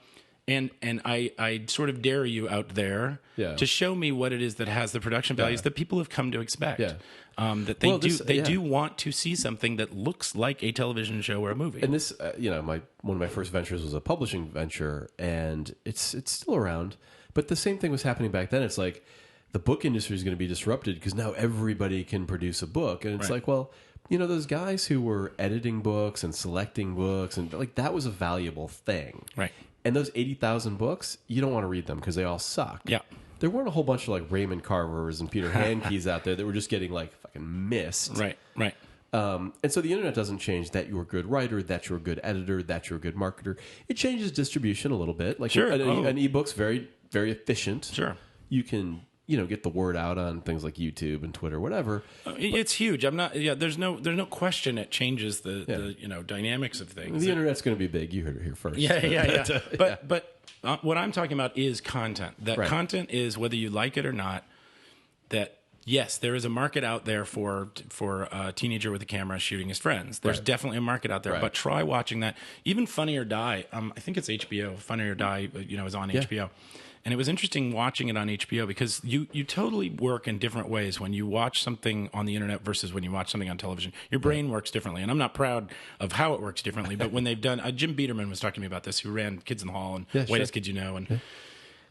And I sort of dare you out there to show me what it is that has the production values that people have come to expect. Yeah. That they do want to see something that looks like a television show or a movie. And this, one of my first ventures was a publishing venture, and it's still around. But the same thing was happening back then. It's like the book industry is going to be disrupted because now everybody can produce a book, and it's like, well, those guys who were editing books and selecting books, and like that was a valuable thing, right? And those 80,000 books, you don't want to read them because they all suck. Yeah. There weren't a whole bunch of like Raymond Carvers and Peter Handke's out there that were just getting like fucking missed. Right. And so the internet doesn't change that you're a good writer, that you're a good editor, that you're a good marketer. It changes distribution a little bit. Like an ebook's very, very efficient. Sure. You can, get the word out on things like YouTube and Twitter, whatever. It's huge. There's no question it changes the dynamics of things. The internet's going to be big. You heard it here first. Yeah. But what I'm talking about is content. That content is, whether you like it or not, that yes, there is a market out there for a teenager with a camera shooting his friends. There's definitely a market out there. But try watching that. Even Funny or Die. I think it's HBO. Funny or Die, is on HBO. And it was interesting watching it on HBO because you totally work in different ways when you watch something on the internet versus when you watch something on television. Your brain works differently. And I'm not proud of how it works differently, but when they've done... Jim Biederman was talking to me about this, who ran Kids in the Hall and Whitest Kids You Know.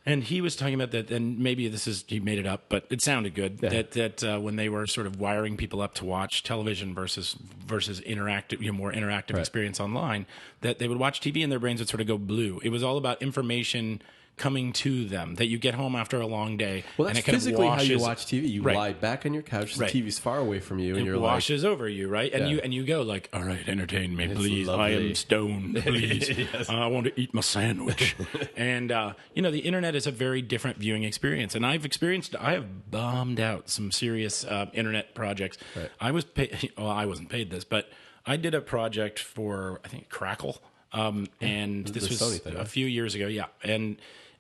And he was talking about that, and maybe he made it up, but it sounded good, that when they were sort of wiring people up to watch television versus interactive, more interactive experience online, that they would watch TV and their brains would sort of go blue. It was all about information coming to them, that you get home after a long day. Well, that's and it kind physically of washes, how you watch TV. You lie back on your couch, the TV's far away from you, and it washes over you, right? And you go like, all right, entertain me, please. I am stoned, please. I want to eat my sandwich. And, the internet is a very different viewing experience. And I have bombed out some serious internet projects. Right. I wasn't paid this, but I did a project for, I think, Crackle. And this was a few years ago. Yeah.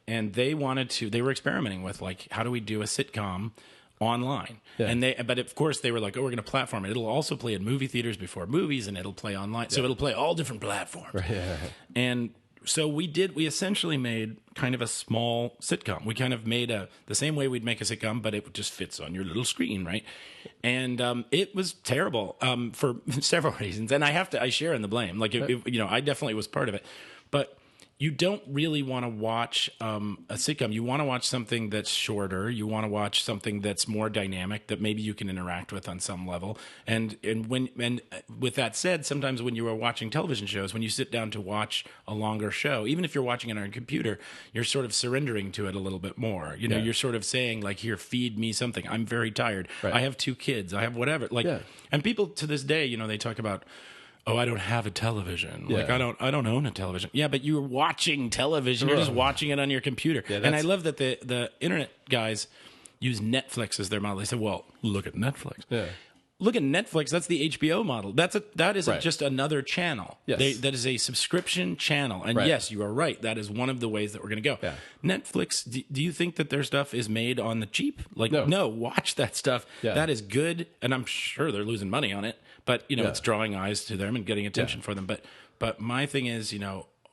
And they were experimenting with like, how do we do a sitcom online? Yeah. But of course they were like, oh, we're going to platform it. It'll also play in movie theaters before movies, and it'll play online. So it'll play all different platforms. Right. And so we essentially made kind of a small sitcom. We kind of made the same way we'd make a sitcom, but it just fits on your little screen, right? And it was terrible for several reasons. And I share in the blame. Like, I definitely was part of it. But you don't really want to watch a sitcom. You want to watch something that's shorter. You want to watch something that's more dynamic, that maybe you can interact with on some level. And with that said, sometimes when you are watching television shows, when you sit down to watch a longer show, even if you're watching it on a computer, you're sort of surrendering to it a little bit more. You're sort of saying like, here, feed me something. I'm very tired. Right. I have 2 kids. I have whatever. And people to this day, they talk about, oh, I don't have a television. Yeah. Like I don't own a television. Yeah, but you're watching television. You're just watching it on your computer. Yeah, and I love that the internet guys use Netflix as their model. They say, well, look at Netflix. Yeah. Look at Netflix. That's the HBO model. That isn't just another channel. Yes. That is a subscription channel. And yes, you are right. That is one of the ways that we're going to go. Yeah. Netflix, do you think that their stuff is made on the cheap? Like, no, watch that stuff. Yeah. That is good. And I'm sure they're losing money on it. But, it's drawing eyes to them and getting attention for them. But my thing is,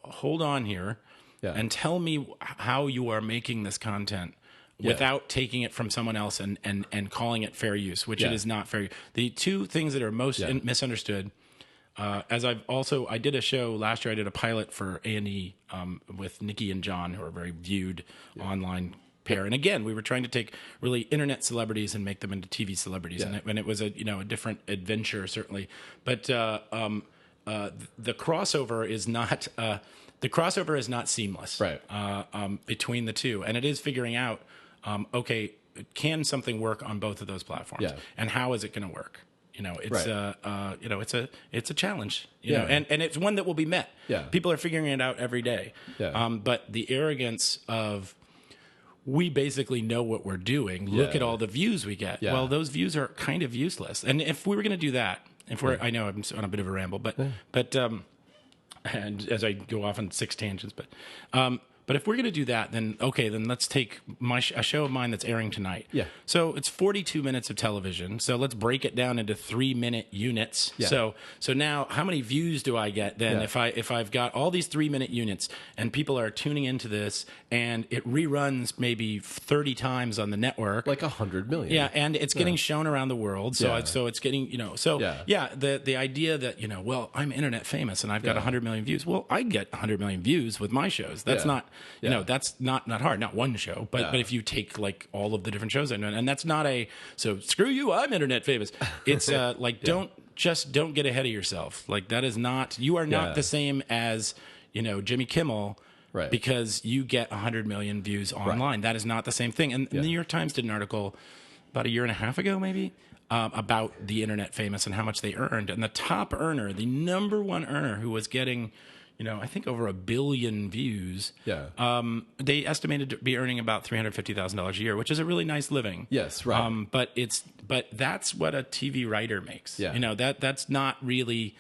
hold on here and tell me how you are making this content without taking it from someone else and calling it fair use, which it is not fair. The two things that are most misunderstood, I did a show last year. I did a pilot for A&E with Nikki and John, who are very viewed online pair. And again, we were trying to take really internet celebrities and make them into TV celebrities, and it was a different adventure certainly. But the crossover is not seamless, right? Between the two, and it is figuring out, okay, can something work on both of those platforms, and how is it going to work? It's a challenge, know, and it's one that will be met. Yeah. People are figuring it out every day. Yeah. But the arrogance of, we basically know what we're doing. Look at all the views we get. Yeah. Well, those views are kind of useless. And if we were going to do that, I know I'm on a bit of a ramble, but and as I go off on 6 tangents, but if we're going to do that, then let's take a show of mine that's airing tonight. Yeah. So it's 42 minutes of television. So let's break it down into 3-minute units. Yeah. So now, how many views do I get then if I've got all these 3-minute units and people are tuning into this and it reruns maybe 30 times on the network, like 100 million. Yeah, and it's getting shown around the world. So it's getting the idea that well, I'm internet famous and I've got 100 million views. Well, I get 100 million views with my shows. That's not. That's not hard. Not one show, but if you take like all of the different shows I know, and that's not so screw you, I'm internet famous. It's don't get ahead of yourself. Like that is not, you are not the same as Jimmy Kimmel, right? Because you get 100 million views online. Right. That is not the same thing. And the New York Times did an article about a year and a half ago, maybe. About the internet famous and how much they earned, and the top earner, the number one earner, who was getting I think over 1 billion views. Yeah. They estimated to be earning about $350,000 a year, which is a really nice living. Yes, right. But that's what a TV writer makes. Yeah. That's not really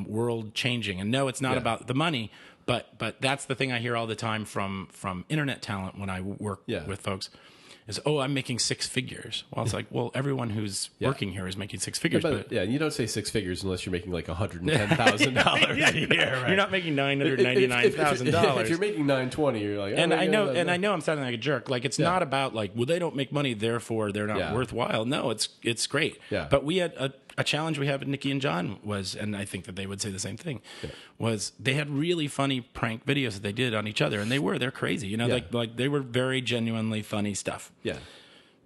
world changing. And no, it's not about the money. But that's the thing I hear all the time from internet talent when I work with folks. Is, I'm making 6 figures. Well, it's like, well, everyone who's working here is making 6 figures. But you don't say 6 figures unless you're making like $110,000 a year. Right? You're not making $999,000. If you're making $920, you're like, I know I'm sounding like a jerk. Like it's not about like, well, they don't make money, therefore they're not worthwhile. No, it's great. Yeah. But we had a challenge we had with Nikki and John was, and I think that they would say the same thing, was they had really funny prank videos that they did on each other, and they're crazy, like they were very genuinely funny stuff. Yeah.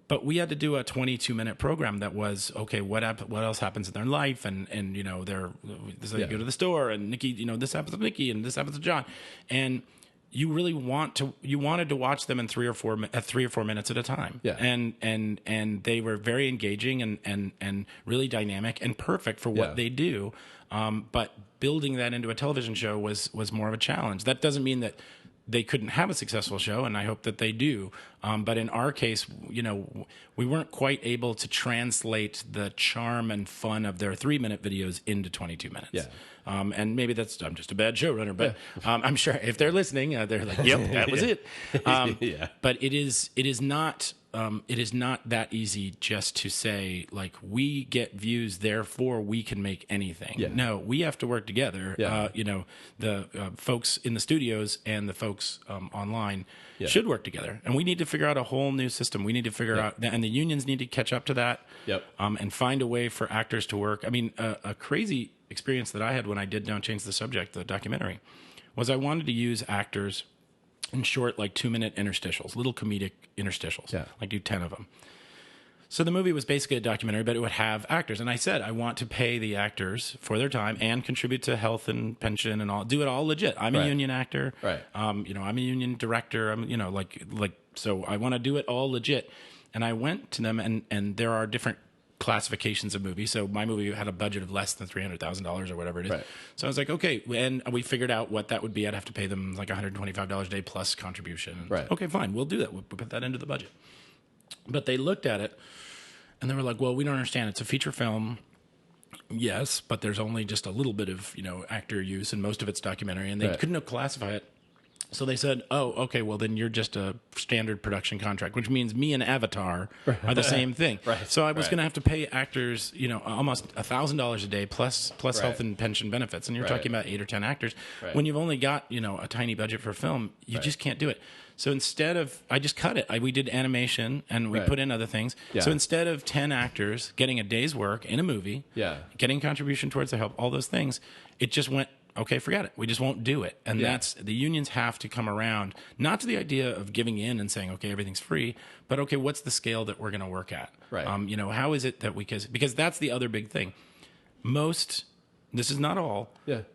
But we had to do a 22-minute program that was, okay, what else happens in their life, and they go to the store, and Nikki, this happens to Nikki, and this happens to John, and you really wanted to watch them in 3 or 4 minutes at a time. Yeah. And they were very engaging and really dynamic and perfect for what they do. But building that into a television show was more of a challenge. That doesn't mean that they couldn't have a successful show, and I hope that they do. But in our case, we weren't quite able to translate the charm and fun of their 3-minute videos into 22 minutes. Yeah. And maybe I'm just a bad showrunner, but I'm sure if they're listening, they're like, "Yep, that was it." But it is not that easy just to say like, we get views, therefore we can make anything. Yeah. No, we have to work together. Yeah. The folks in the studios and the folks online should work together, and we need to figure out a whole new system. We need to figure out, and the unions need to catch up to that. Yep. And find a way for actors to work. I mean, a crazy experience that I had when I did Don't Change the Subject, the documentary, was I wanted to use actors in short, like 2-minute interstitials, little comedic interstitials. Like do 10 of them. So the movie was basically a documentary, but it would have actors. And I said, I want to pay the actors for their time and contribute to health and pension and all. Do it all legit. I'm a union actor. Right. I'm a union director. I'm, so I want to do it all legit. And I went to them, and there are different classifications of movies. So my movie had a budget of less than $300,000 or whatever it is. Right. So I was like, okay, and we figured out what that would be. I'd have to pay them like $125 a day plus contribution. Right. Okay, fine, we'll do that. We'll put that into the budget. But they looked at it and they were like, well, we don't understand. It's a feature film. Yes, but there's only just a little bit of, actor use, and most of it's documentary, and they couldn't classify it So they said, "Oh, okay. Well, then you're just a standard production contract, which means me and Avatar are the same thing." Right. So I was going to have to pay actors, almost $1,000 a day plus health and pension benefits, and you're talking about 8 or 10 actors. When you've only got a tiny budget for film, you just can't do it. So instead of, I just cut it. We did animation and we put in other things. Yeah. So instead of 10 actors getting a day's work in a movie, getting contribution towards the help, all those things, it just went. Okay, forget it. We just won't do it. And that's the unions have to come around, not to the idea of giving in and saying, okay, everything's free, but okay, what's the scale that we're going to work at? Right. How is it that because that's the other big thing. This is not all,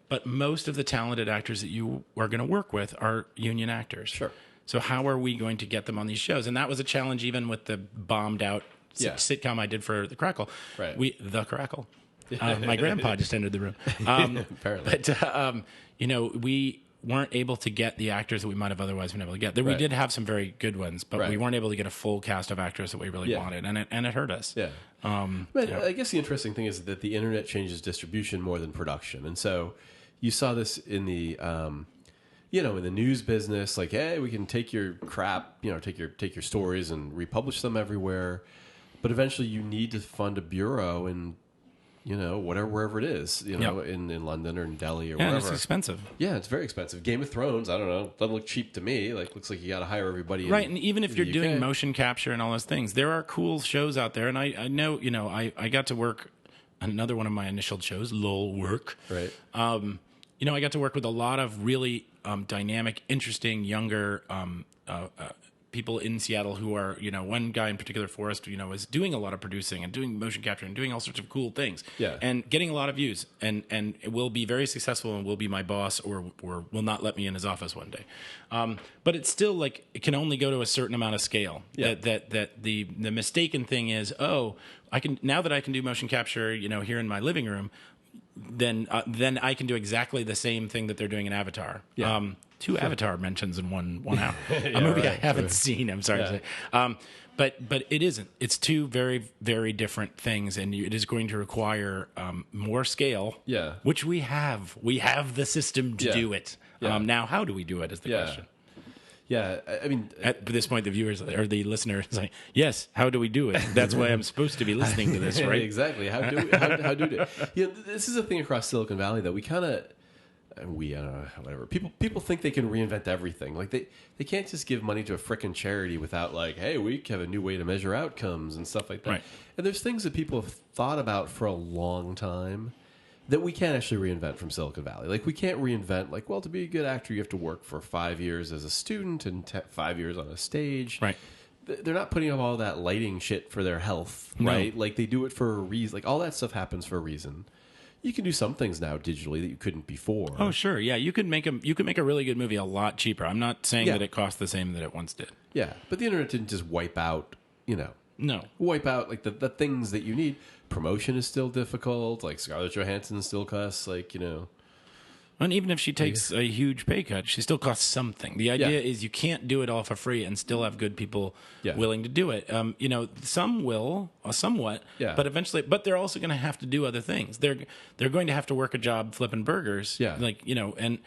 but most of the talented actors that you are going to work with are union actors. Sure. So how are we going to get them on these shows? And that was a challenge even with the bombed out sitcom I did for The Crackle. Right. The Crackle. My grandpa just entered the room. Apparently. But, we weren't able to get the actors that we might have otherwise been able to get. We did have some very good ones, but we weren't able to get a full cast of actors that we really wanted, and it hurt us. Yeah. I guess the interesting thing is that the internet changes distribution more than production. And so you saw this in the... in the news business, like, hey, we can take your crap, take your stories and republish them everywhere, but eventually you need to fund a bureau and wherever it is, in London or in Delhi or wherever. And it's expensive. Yeah, it's very expensive. Game of Thrones, I don't know, doesn't look cheap to me. Like, looks like you got to hire everybody. Right, and even if you're doing motion capture and all those things, there are cool shows out there. And I know, I got to work on another one of my initial shows, LOL Work. Right. I got to work with a lot of really dynamic, interesting, younger people in Seattle who are, one guy in particular, Forrest, was doing a lot of producing and doing motion capture and doing all sorts of cool things. Yeah. And getting a lot of views and it will be very successful and will be my boss or will not let me in his office one day. But it's still like, it can only go to a certain amount of scale. Yeah. That the mistaken thing is, now that I can do motion capture, here in my living room, then I can do exactly the same thing that they're doing in Avatar. Yeah. 2 Avatar mentions in one hour. A movie I haven't seen, I'm sorry to say. But it isn't. It's 2 very, very different things, and it is going to require more scale, which we have. We have the system to do it. Yeah. Now, how do we do it is the question. Yeah, I mean... At this point, the viewers or the listener is like, yes, how do we do it? That's why I'm supposed to be listening to this, right? Exactly. How do we do it? This is a thing across Silicon Valley that we kind of... I don't know, whatever. People think they can reinvent everything. Like, they can't just give money to a frickin' charity without, like, hey, we have a new way to measure outcomes and stuff like that. Right. And there's things that people have thought about for a long time that we can't actually reinvent from Silicon Valley. Like, we can't reinvent, like, well, to be a good actor, you have to work for 5 years as a student and 5 years on a stage. Right. They're not putting up all that lighting shit for their health, No. right? Like, they do it for a reason. Like, all that stuff happens for a reason. You can do some things now digitally that you couldn't before. Oh, sure. Yeah, you could make a really good movie a lot cheaper. I'm not saying that it cost the same that it once did. Yeah, but the internet didn't just wipe out, No. wipe out like the things that you need. Promotion is still difficult. Like Scarlett Johansson still costs And even if she takes a huge pay cut, she still costs something. The idea is you can't do it all for free and still have good people willing to do it. Some will, somewhat, but eventually. But they're also going to have to do other things. They're going to have to work a job flipping burgers. Yeah. And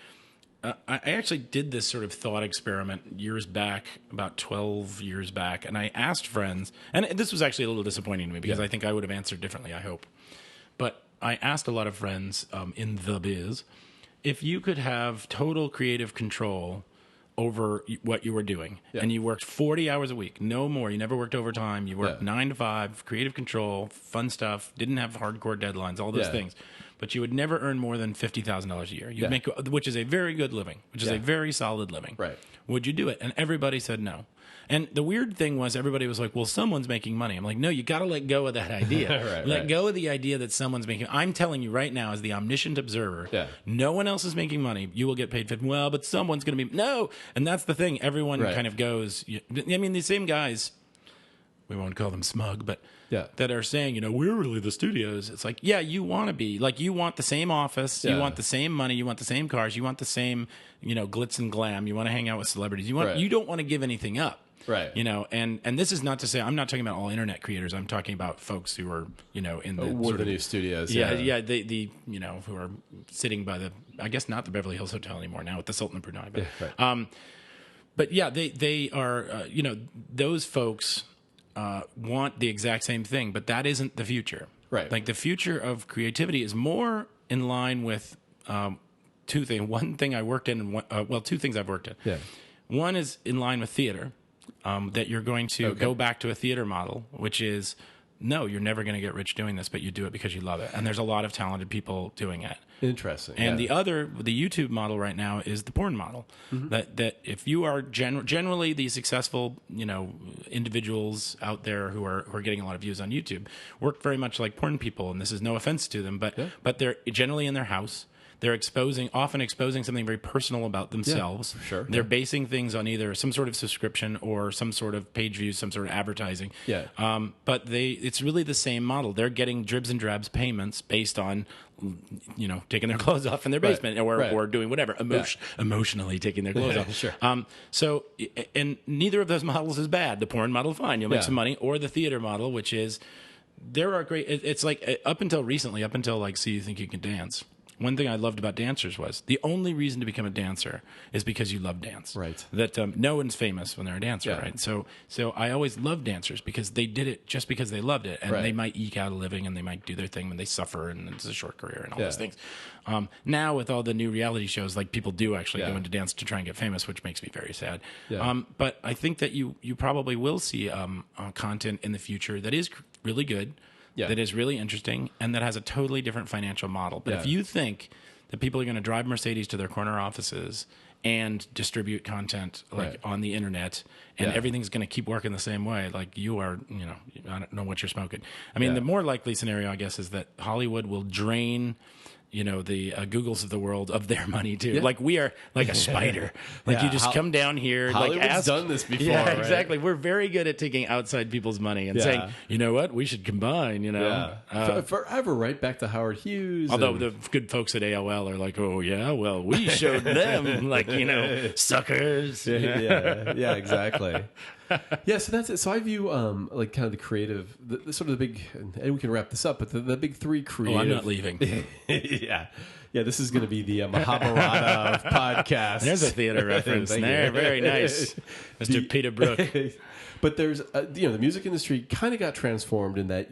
I actually did this sort of thought experiment years back, about 12 years back, and I asked friends, and this was actually a little disappointing to me because I think I would have answered differently, I hope. But I asked a lot of friends in the biz, if you could have total creative control over what you were doing, and you worked 40 hours a week, no more, you never worked overtime, you worked 9 to 5, creative control, fun stuff, didn't have hardcore deadlines, all those things, but you would never earn more than $50,000 a year. You'd make, which is a very good living, which is a very solid living. Right. Would you do it? And everybody said no. And the weird thing was everybody was like, well, someone's making money. I'm like, no, you got to let go of that idea. Let go of the idea that someone's making. I'm telling you right now as the omniscient observer, no one else is making money. You will get paid 50. Well, but someone's going to be. No. And that's the thing. Everyone kind of goes. I mean, these same guys, we won't call them smug, but that are saying, we're really the studios. It's like, you want to be. Like, you want the same office. You want the same money. You want the same cars. You want the same, glitz and glam. You want to hang out with celebrities. You don't want to give anything up. Right. And this is not to say, I'm not talking about all internet creators. I'm talking about folks who are, in the the new studios. They who are sitting by the I guess not the Beverly Hills Hotel anymore now with the Sultan of Brunei. But, yeah, right. But yeah, they are, those folks want the exact same thing, but that isn't the future. Right. Like the future of creativity is more in line with two things. One thing I worked in, and two things I've worked in. Yeah. One is in line with theater, that you're going to go back to a theater model, which is, no, you're never going to get rich doing this, but you do it because you love it. And there's a lot of talented people doing it. Interesting. And the YouTube model right now is the porn model. Mm-hmm. That if you are generally the successful, individuals out there who are getting a lot of views on YouTube work very much like porn people. And this is no offense to them, but they're generally in their house. They're often exposing something very personal about themselves. Yeah, sure. They're basing things on either some sort of subscription or some sort of page views, some sort of advertising. Yeah. But it's really the same model. They're getting dribs and drabs payments based on, taking their clothes off in their basement or doing whatever, emotionally taking their clothes off. Sure. So, and neither of those models is bad. The porn model, fine, you'll make some money, or the theater model, which is, there are great. It's like up until like See You Think You Can Dance. One thing I loved about dancers was the only reason to become a dancer is because you love dance. Right. That no one's famous when they're a dancer, right? So I always loved dancers because they did it just because they loved it, and they might eke out a living and they might do their thing when they suffer, and it's a short career and all those things. Now with all the new reality shows, like people do actually go into dance to try and get famous, which makes me very sad. Yeah. But I think that you probably will see content in the future that is really good. Yeah. That is really interesting and that has a totally different financial model. But if you think that people are going to drive Mercedes to their corner offices and distribute content on the internet and everything's going to keep working the same way, like you are, I don't know what you're smoking. I mean, the more likely scenario, I guess, is that Hollywood will drain the Googles of the world of their money too. Yeah. Like we are like a spider. Like you just come down here. Hollywood's done this before. Yeah, right? exactly. We're very good at taking outside people's money and saying, you know what, we should combine. Forever, right back to Howard Hughes. Although the good folks at AOL are like, oh yeah, well we showed them like suckers. Yeah, exactly. Yeah, so that's it. So I view like kind of the creative, the sort of the big, and we can wrap this up, but the big three creative. Oh, I'm not leaving. Yeah, this is going to be the Mahabharata of podcasts. There's a theater reference there. Very nice, Mr. Peter Brook. But there's the music industry kind of got transformed in that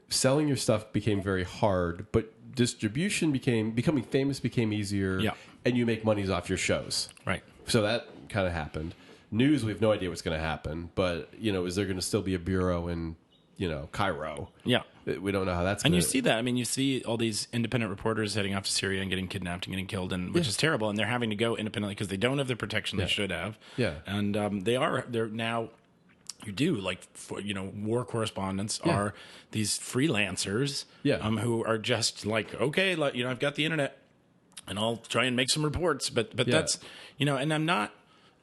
selling your stuff became very hard, but distribution becoming famous became easier. Yeah. And you make monies off your shows. Right. So that kind of happened. News, we have no idea what's going to happen, but is there going to still be a bureau in Cairo? Yeah, we don't know how that's. And you see that. I mean, you see all these independent reporters heading off to Syria and getting kidnapped and getting killed, and which is terrible. And they're having to go independently because they don't have the protection they should have. Yeah, and they're now. You do war correspondents are these freelancers. Who are just like, okay, I've got the internet, and I'll try and make some reports, but that's and I'm not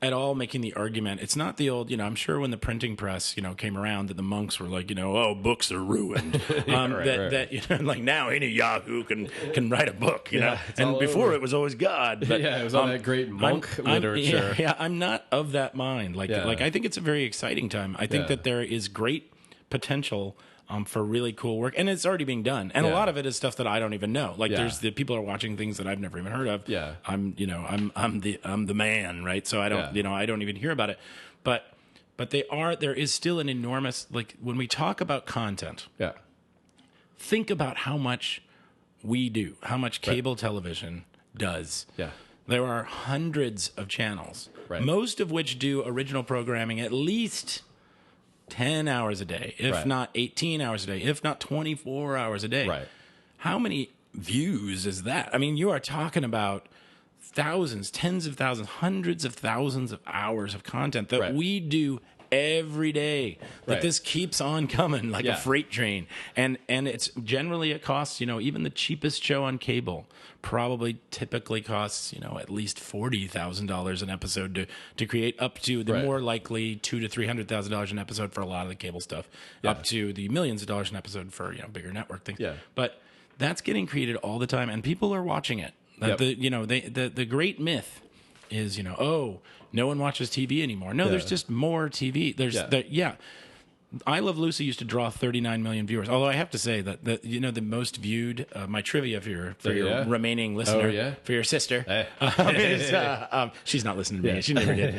at all making the argument. It's not the old, I'm sure when the printing press, came around that the monks were like, oh, books are ruined. That like now any Yahoo can write a book, and before it was always God. But, it was all that great monk literature. I'm not of that mind. Like I think it's a very exciting time. I think that there is great potential for really cool work, and it's already being done. And a lot of it is stuff that I don't even know. Like there's the people are watching things that I've never even heard of. Yeah, I'm the man, right? So I don't I don't even hear about it. But there is still an enormous, like when we talk about content. Yeah, think about how much we do, how much cable television does. Yeah. There are hundreds of channels, most of which do original programming at least 10 hours a day, if not 18 hours a day, if not 24 hours a day. Right. How many views is that? I mean, you are talking about thousands, tens of thousands, hundreds of thousands of hours of content that we do every day. That this keeps on coming like a freight train. And it's generally it costs, even the cheapest show on cable typically costs, at least $40,000 an episode to create, up to the more likely $200,000 to $300,000 an episode for a lot of the cable stuff, up to the millions of dollars an episode for bigger network things. Yeah. But that's getting created all the time, and people are watching it. The great myth is no one watches TV anymore. No, there's just more TV. I Love Lucy used to draw 39 million viewers. Although I have to say that the most viewed, my trivia for your remaining listener, for your sister, is, she's not listening to me. She never did.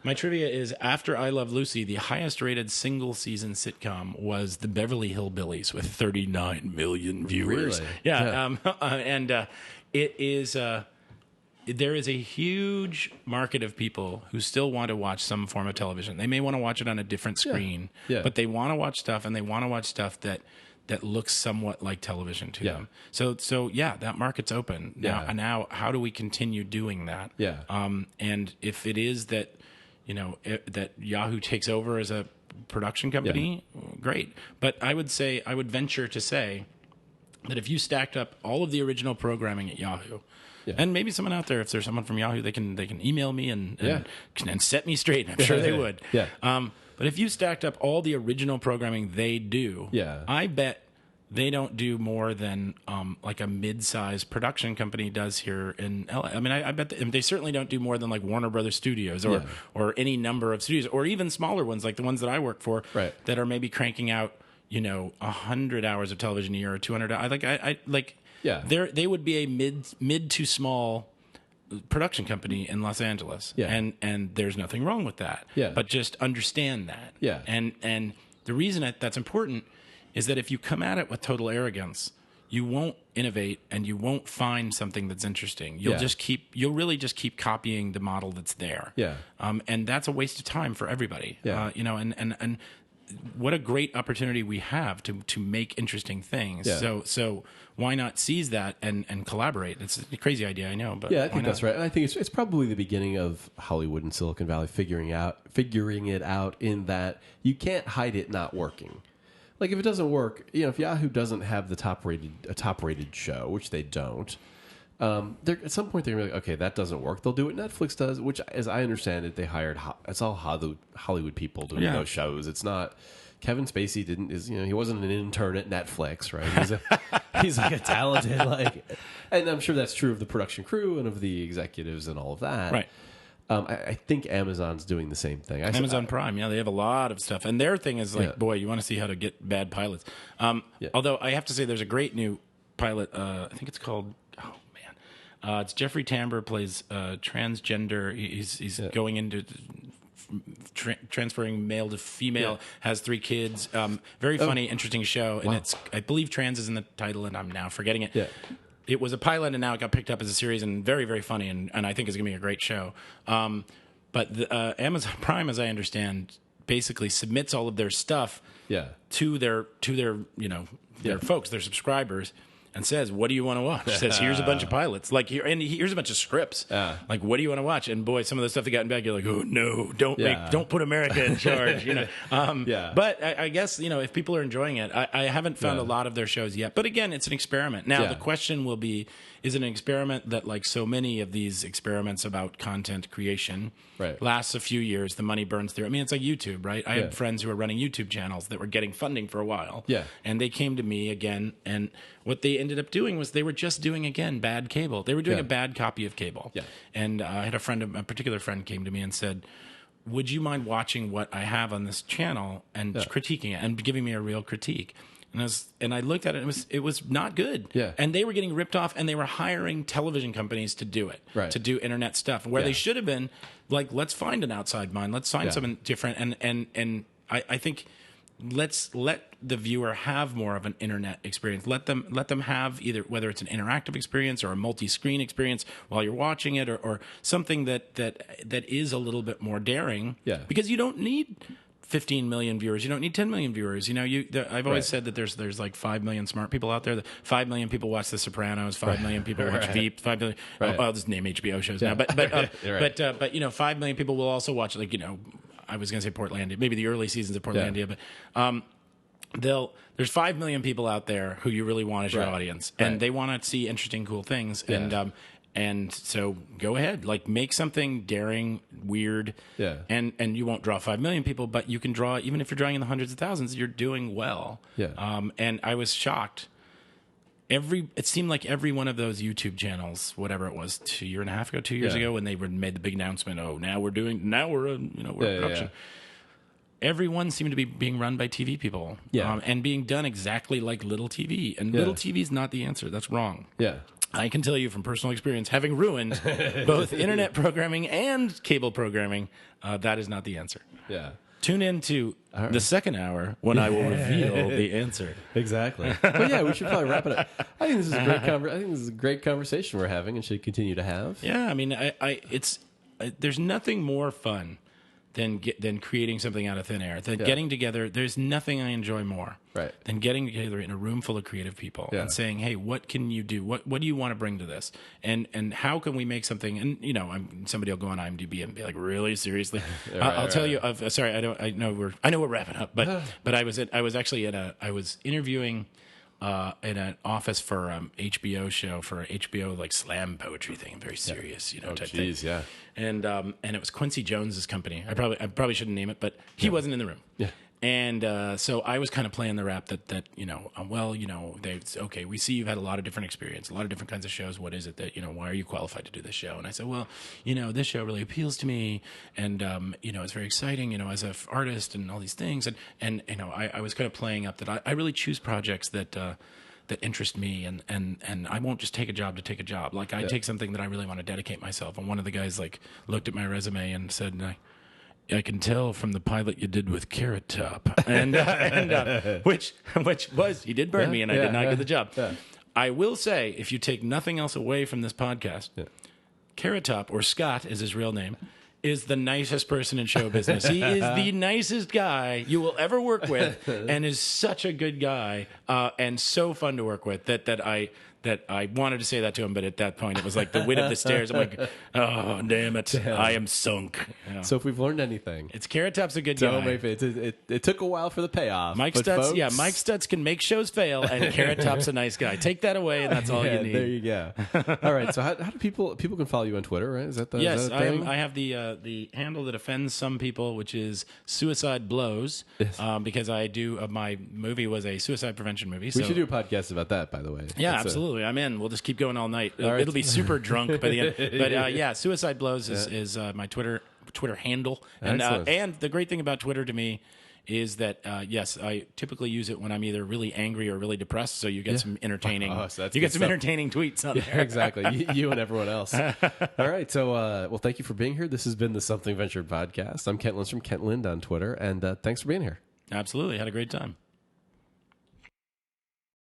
My trivia is, after I Love Lucy, the highest rated single season sitcom was The Beverly Hillbillies with 39 million viewers. Really? Yeah. And it is. There is a huge market of people who still want to watch some form of television. They may want to watch it on a different screen, but they want to watch stuff, and they want to watch stuff that looks somewhat like television to them. So that market's open now. And now, how do we continue doing that? And if it is that, that Yahoo takes over as a production company, great. But I would venture to say that if you stacked up all of the original programming at Yahoo. And maybe someone out there, if there's someone from Yahoo, they can email me and set me straight. I'm sure they would. But if you stacked up all the original programming they do, I bet they don't do more than like a mid-sized production company does here in LA. I mean, I bet they certainly don't do more than like Warner Brothers Studios or any number of studios, or even smaller ones like the ones that I work for that are maybe cranking out 100 hours of television a year or 200. They would be a mid to small production company in Los Angeles, and there's nothing wrong with that. But just understand that. And the reason that's important is that if you come at it with total arrogance, you won't innovate and you won't find something that's interesting. You'll really just keep copying the model that's there. And that's a waste of time for everybody. And what a great opportunity we have to make interesting things. So why not seize that and collaborate? It's a crazy idea, I know, but I think that's right. And I think it's probably the beginning of Hollywood and Silicon Valley figuring it out in that you can't hide it not working. Like, if it doesn't work, if Yahoo doesn't have a top rated show, which they don't, at some point they're going to be like, okay, that doesn't work. They'll do what Netflix does, which, as I understand it, they hired it's all Hollywood people doing those shows. It's not Kevin Spacey he wasn't an intern at Netflix, right? He's like a talented and I'm sure that's true of the production crew and of the executives and all of that. Right. I think Amazon's doing the same thing. Amazon Prime, they have a lot of stuff. And their thing is boy, you want to see how to get bad pilots. Although I have to say there's a great new pilot, I think it's called, it's Jeffrey Tambor plays transgender. He's going into transferring male to female, has 3 kids. Very funny, interesting show. And I believe trans is in the title, and I'm now forgetting it. It was a pilot, and now it got picked up as a series, and very, very funny, and I think it's going to be a great show. But the, Amazon Prime, as I understand, basically submits all of their stuff to their folks, their subscribers, and says, "What do you want to watch?" Says, "Here's a bunch of pilots, here's a bunch of scripts. Like, what do you want to watch?" And boy, some of the stuff they got in back, you're like, "Oh no, don't put America in charge." But I guess if people are enjoying it, I haven't found a lot of their shows yet. But again, it's an experiment. Now the question will be: is it an experiment that, like so many of these experiments about content creation, lasts a few years, the money burns through? I mean, it's like YouTube, right? I had friends who were running YouTube channels that were getting funding for a while, and they came to me again, and what they ended up doing was they were just doing, again, bad cable. They were doing a bad copy of cable. And I had a particular friend came to me and said, "Would you mind watching what I have on this channel and critiquing it and giving me a real critique?" And I looked at it, and it was not good. And they were getting ripped off, and they were hiring television companies to do it, to do internet stuff, where they should have been like, let's find an outside mind, let's find something different, and I think let's let the viewer have more of an internet experience. Let them have either, whether it's an interactive experience or a multi-screen experience while you're watching it, or something that is a little bit more daring. Because you don't need 15 million viewers. You don't need 10 million viewers. I've always said that there's like 5 million smart people out there. 5 million people watch The Sopranos. 5 million people watch Veep. 5 million. I'll just name HBO shows now. But 5 million people will also watch, I was going to say Portlandia, maybe the early seasons of Portlandia, but there's 5 million people out there who you really want as your audience, and they want to see interesting, cool things, and so go ahead, make something daring, weird, and you won't draw 5 million people, but you can draw, even if you're drawing in the hundreds of thousands, you're doing well. And I was shocked. It seemed like every one of those YouTube channels, whatever it was, 2 years ago, when they made the big announcement, now we're a production. everyone seemed to be being run by TV people, and being done exactly like little TV. And little TV is not the answer. That's wrong. Yeah. I can tell you from personal experience, having ruined both internet programming and cable programming, that is not the answer. Yeah. Tune in to the second hour when I will reveal the answer. Exactly. But yeah, we should probably wrap it up. I think this is a great I think this is a great conversation we're having and should continue to have. Yeah, I mean, there's nothing more fun than creating something out of thin air. Than getting together. There's nothing I enjoy more than getting together in a room full of creative people and saying, "Hey, what can you do? What do you want to bring to this? And how can we make something?" And somebody will go on IMDb and be like, "Really, seriously?" I'll tell you. Sorry, I know we're wrapping up, but I was interviewing. In an office for HBO show for an HBO like slam poetry thing, very serious, type thing. Yeah. And it was Quincy Jones's company. I probably shouldn't name it, but he wasn't in the room. Yeah. And so I was kind of playing the rap that we see you've had a lot of different experience, a lot of different kinds of shows. What is it that, why are you qualified to do this show? And I said, well, this show really appeals to me. And, it's very exciting, as an artist and all these things. And I was kind of playing up that I really choose projects that interest me, and I won't just take a job to take a job. Like I take something that I really want to dedicate myself. And one of the guys looked at my resume and said, I can tell from the pilot you did with Carrot Top, and which was he did burn me, and I did not get the job. Yeah. I will say, if you take nothing else away from this podcast, Carrot Top, or Scott is his real name, is the nicest person in show business. He is the nicest guy you will ever work with, and is such a good guy, and so fun to work with that I wanted to say that to him, but at that point it was like the wit of the stairs. I'm like, oh, damn it. I am sunk. Yeah. So if we've learned anything, it's Carrot Top's a good guy. It took a while for the payoff. Mike Stutz, Mike Stutz can make shows fail, and Carrot Top's a nice guy. Take that away, and that's all you need. There you go. All right. So how do people can follow you on Twitter, right? Is that the yes? thing? I have the handle that offends some people, which is Suicide Blows, because I do my movie was a suicide prevention movie. We should do a podcast about that, by the way. Yeah, absolutely. I'm in. We'll just keep going all night. All right. It'll be super drunk by the end. But Suicide Blows is my Twitter handle. And the great thing about Twitter to me is that, I typically use it when I'm either really angry or really depressed, so you get some entertaining entertaining tweets on there. Exactly. You and everyone else. All right. So, thank you for being here. This has been the Something Ventured podcast. I'm Kent Lindstrom, Kent Lind on Twitter, and thanks for being here. Absolutely. Had a great time.